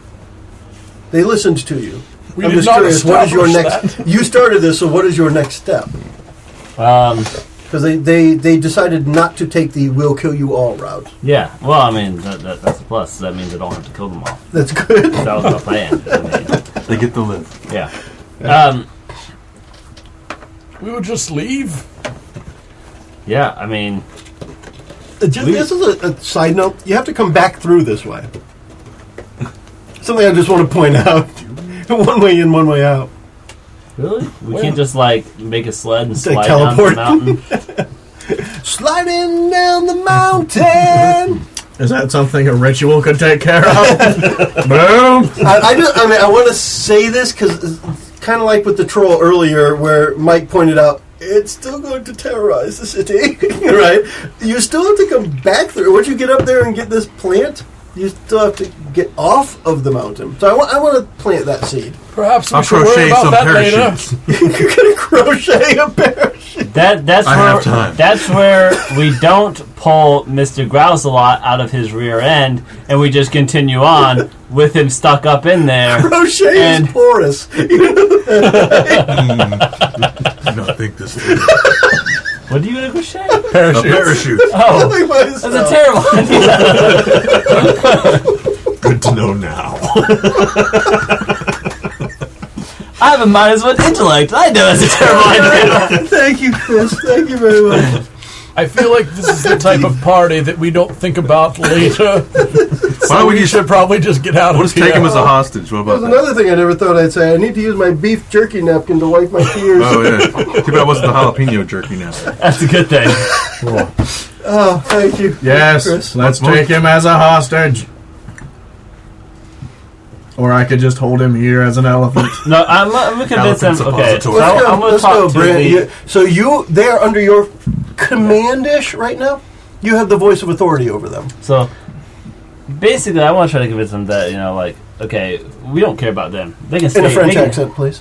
They listened to you. I'm just curious, what is your next... You started this, so what is your next step? Because they decided not to take the "we'll kill you all" route. Yeah. Well, I mean, that's a plus. That means I don't have to kill them all. That's good. That was my plan. I mean, They get to live. yeah. We would just leave. Yeah, I mean... This is a side note. You have to come back through this way. Something I just want to point out. One way in, one way out. Really? We can't just, like, make a sled and slide teleport. down the mountain? Sliding down the mountain! Is that something a ritual could take care of? Boom! I want to say this because kind of like with the troll earlier where Mike pointed out, it's still going to terrorize the city, right? You still have to come back through. Once you get up there and get this plant, you still have to get off of the mountain. So I want to plant that seed. Perhaps we I'll should worry crochet about some that parachutes. later. You're going to crochet a parachute. That's I where have time. That's where we don't pull Mr. Grouse-a-lot out of his rear end, and we just continue on with him stuck up in there. Crochet And- is porous. Do not think this through. What are you gonna crochet? A parachute. Oh, Like that's a myself. terrible idea. Good to know now. I have a -1 intellect. I know that's a terrible idea. Thank you, Chris. Thank you very much. I feel like this is the type of party that we don't think about later. Why don't we just should probably just get out we'll of just here. take him as a hostage? What about There's that? another thing I never thought I'd say. I need to use my beef jerky napkin to wipe my tears. Oh yeah. Too bad it wasn't the jalapeno jerky now. That's a good thing. Oh, thank you. Yes, Chris. let's take him as a hostage. Or I could just hold him here as an elephant. No, I'm gonna convince him. Elephant Okay, suppository. so I'm gonna Let's talk go, to Brandt. the. They are under your command-ish right now? You have the voice of authority over them. So basically, I want to try to convince them that like, okay, we don't care about them. They can stay. In a French they can- accent, please.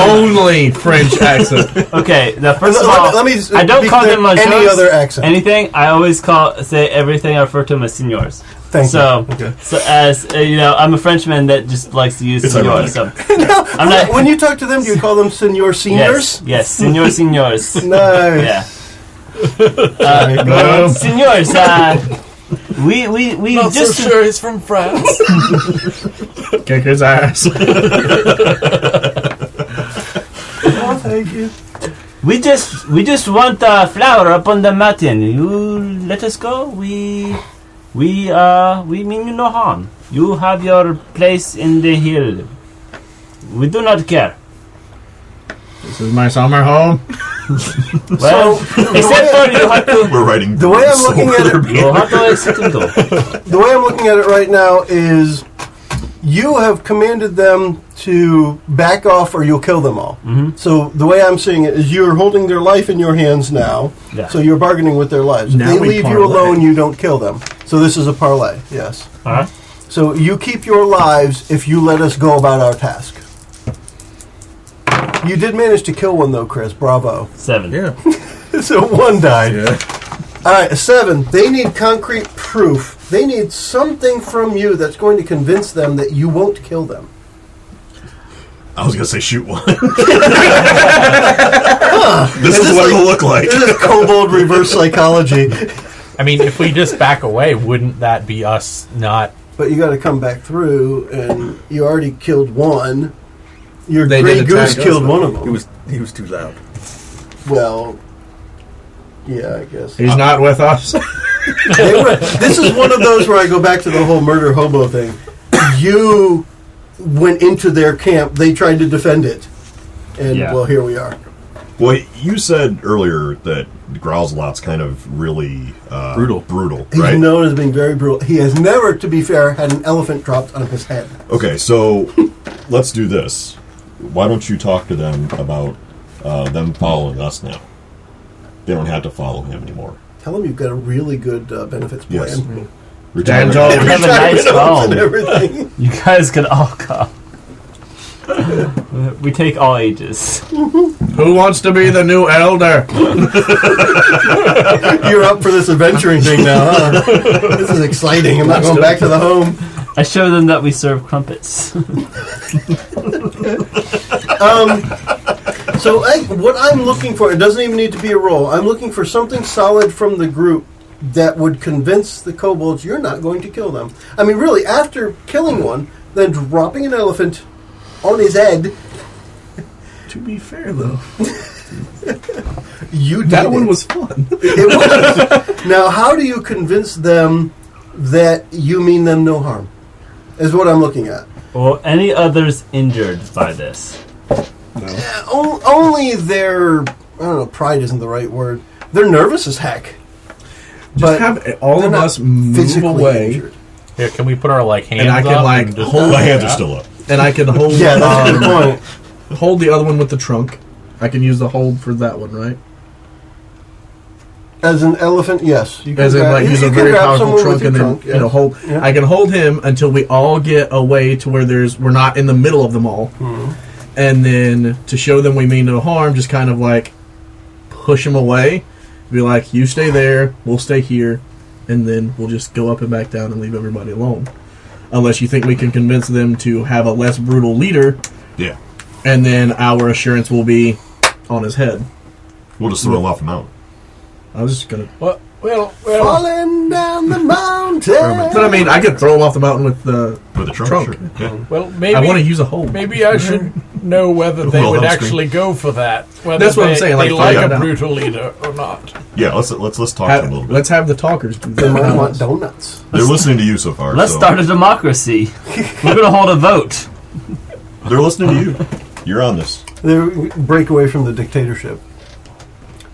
Only French accent. Okay, now first of all, Let me I don't be call clear, them monsieur. any other accent. Anything. I always say everything I refer to them as seniors. Thank So, you. Okay. so as I'm a Frenchman that just likes to use It's seniors. So Now, I'm not. when you talk to them, do you call them senor seniors? Yes, seniors. Nice. Yeah. Seniors, we Not just so sure he's from France. Kick his ass. Oh, thank you. we just want a flower up on the mountain. You let us go. We mean you no harm. You have your place in the hill. We do not care. This is my summer home. Well, except for you have to. We're writing. The way I'm looking at it, You have to accept and go. the way I'm looking at it right now is, you have commanded them to back off, or you'll kill them all. Mhm. So the way I'm seeing it is, you're holding their life in your hands now. Yeah. So you're bargaining with their lives. If Now they we leave you parlay. alone, you don't kill them. So this is a parlay. Yes. Alright. So you keep your lives if you let us go about our task. You did manage to kill one, though, Chris. Bravo. 7. Yeah. So one died. Yeah. All right, 7. They need concrete proof. They need something from you that's going to convince them that you won't kill them. I was gonna say shoot one. This This is what it'll look like. This is kobold reverse psychology. I mean, if we just back away, wouldn't that be us not? But you got to come back through, and you already killed one. Your They gray did goose attack us, killed though. one of them. He was too loud. Well, yeah, I guess. He's not with us. This is one of those where I go back to the whole murder hobo thing. You went into their camp. They tried to defend it. And, Yeah. well, here we are. Well, you said earlier that Growls-a-Lot's kind of really brutal, He's right? known as being very brutal. He has never, to be fair, had an elephant dropped on his head. Okay, so let's do this. Why don't you talk to them about them following us now? They don't have to follow him anymore. Tell him you've got a really good benefits plan. Yes. Stand tall. Have a nice Retirement homes home. and everything. You guys can all come. We take all ages. Who wants to be the new elder? You're up for this adventuring thing now, huh? This is exciting. I'm not going back to the home. I show them that we serve crumpets. So what I'm looking for, it doesn't even need to be a roll. I'm looking for something solid from the group that would convince the kobolds you're not going to kill them. I mean, really, after killing one, then dropping an elephant on his head. To be fair, though, You did that one it. was fun. It was. Now, how do you convince them that you mean them no harm? Is what I'm looking at. Or any others injured by this? Only their, I don't know, pride isn't the right word. They're nervous as heck. Just have all they're of not us move physically away, injured. Here, can we put our like hands and I can up like and just hold. My hands are still up. And I can hold. Yeah, that's a good point. Hold the other one with the trunk. I can use the hold for that one, right? As an elephant, yes. You As in, grab- like, you use a can very grab powerful someone trunk with and your then, trunk, you know, hold. Yeah. I can hold him until we all get away to where we're not in the middle of them all. Mhm. And then to show them we mean no harm, just kind of like push him away. Be like, you stay there, we'll stay here, and then we'll just go up and back down and leave everybody alone. Unless you think we can convince them to have a less brutal leader, Yeah. and then our assurance will be on his head. We'll just throw him off the mountain. I was just gonna. Well, Falling down the mountain. But I mean, I could throw him off the mountain with the With the trunk. trunk. Sure. Yeah. well, maybe I want to use a hold. maybe I should know whether they Well, would I'm actually go for that. Whether That's what I'm saying, They like, like find a out. brutal leader or not. Yeah, let's talk to them a little bit. Let's have the talkers do They might that. want donuts. They're listening to you so far. Let's so start a democracy. We're going to hold a vote. They're listening to you. You're on this. They break away from the dictatorship.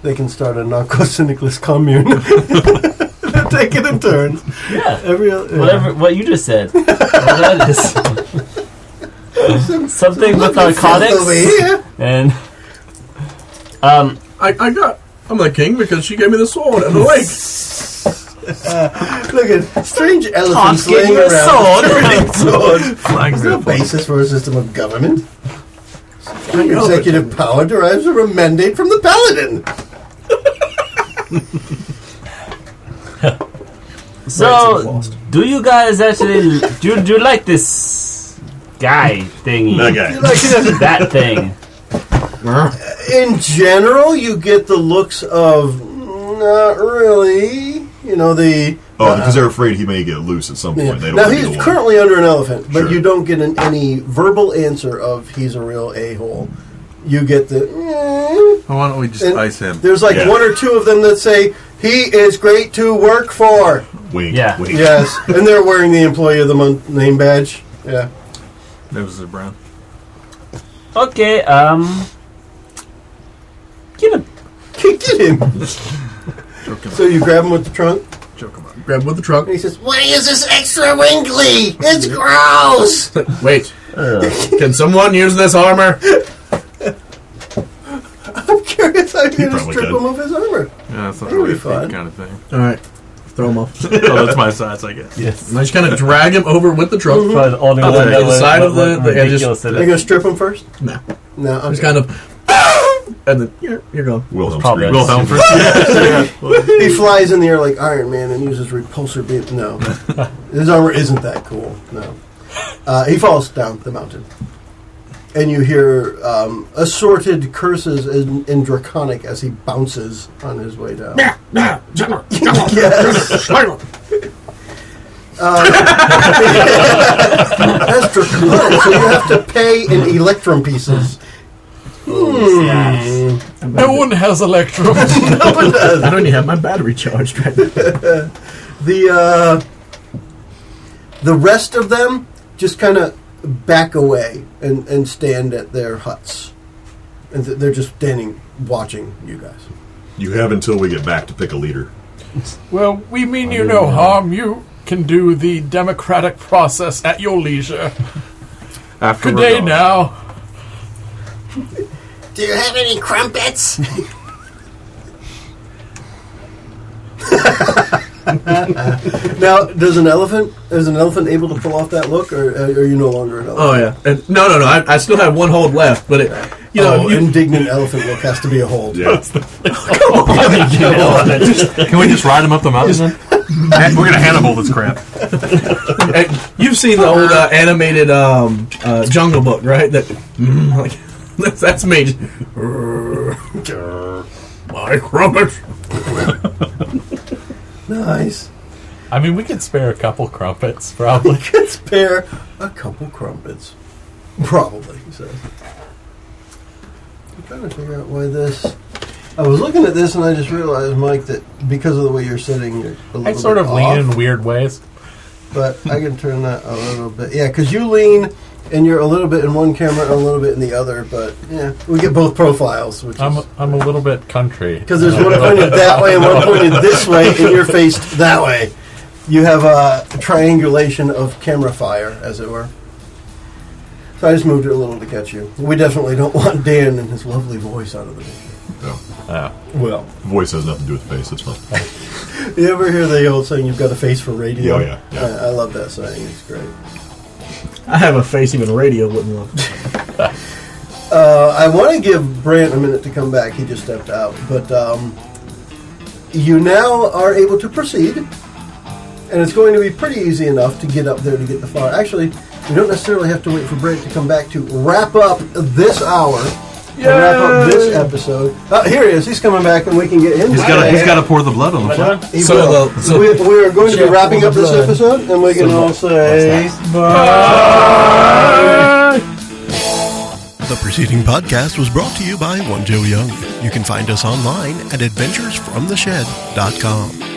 They can start a non-Nicholas commune. They're taking in turns. Yeah. Whatever. What you just said. Whatever that is. Something with narcotics. Over here. And I'm the king because she gave me the sword and the lake. Look at strange elephants Toss, give laying me a around. sword. There's no basis for a system of government. Executive power derives from a mandate from the paladin. So, do you guys actually do you like this guy thingy? That guy. That thing. In general, you get the looks of not really. You know the. Oh, because they're afraid he may get loose at some point. Yeah. They don't Now want to he's be the one. currently under an elephant, but Sure. you don't get any verbal answer of he's a real a-hole. You get the. Why don't we just And ice him? There's like Yeah. one or two of them that say he is great to work for. Wink. Yeah. Wink. Yes, and they're wearing the Employee of the Month name badge. Yeah. Nose is brown. Okay, give him. Get him. Choke him So you grab him with the trunk, up. Choke him up. Grab him with the trunk. and he says, "What is this extra winkly? It's gross." Wait, can someone use this armor? I'm curious how you're going to probably strip could. him of his armor. Yeah, that's not That'll really be a thing fun. kind of thing. All right, throw him off. Oh, that's my size, I guess. Yes. And I just kind of drag him over with the trunk. Probably the only one the that was side of the- and just- ridiculous. Are you going to strip him first? No, No. Okay. just kind of, and then you're gone. Wilhelm Probably screams. Wilhelm first. He flies in the air like Iron Man and uses repulsor beam. No, his armor isn't that cool. No, he falls down the mountain, and you hear assorted curses in Draconic as he bounces on his way down. Yes. That's Draconic, so you have to pay in Electrum pieces. No one has Electrum. No one does. I don't even have my battery charged right now. The rest of them just kind of back away and stand at their huts, and they're just standing watching you guys. You have until we get back to pick a leader. Well, we mean you no harm. You can do the democratic process at your leisure. After Good we're day gone. now. Do you have any crumpets? Now, is an elephant able to pull off that look, or are you no longer an elephant? Oh yeah, and no. I still have one hold left, but it, Indignant elephant look has to be a hold. Yeah. Can we just ride him up the mountain then? We're going to Hannibal this crap. you've seen the old animated Jungle Book, right? That like That's me. My crumpets. Nice. I mean, we could spare a couple crumpets, probably. We could spare a couple crumpets. Probably, he says. I'm trying to figure out why this... I was looking at this and I just realized, Mike, that because of the way you're sitting, you're a little I sort bit of lean off, in weird ways. but I can turn that a little bit. Yeah, because you lean and you're a little bit in one camera and a little bit in the other, but yeah, we get both profiles. Which I'm a little bit country. because there's one pointed that way and one pointed this way, and you're faced that way. You have a triangulation of camera fire, as it were. So I just moved it a little to catch you. We definitely don't want Dan and his lovely voice out of the picture. No. Well, Voice has nothing to do with face. It's fine. you ever hear the old saying, "You've got a face for radio"? Oh, yeah. I love that saying. It's great. I have a face even radio wouldn't love. I want to give Brandt a minute to come back. He just stepped out. But you now are able to proceed. And it's going to be pretty easy enough to get up there to get the fire. Actually, you don't necessarily have to wait for Brandt to come back to wrap up this hour. And wrap up this episode. Here he is. He's coming back and we can get him. He's got to pour the blood on the floor. He will. We are going to be wrapping up this episode, and we can all say bye. The preceding podcast was brought to you by One Joe Young. You can find us online at adventuresfromtheshed.com.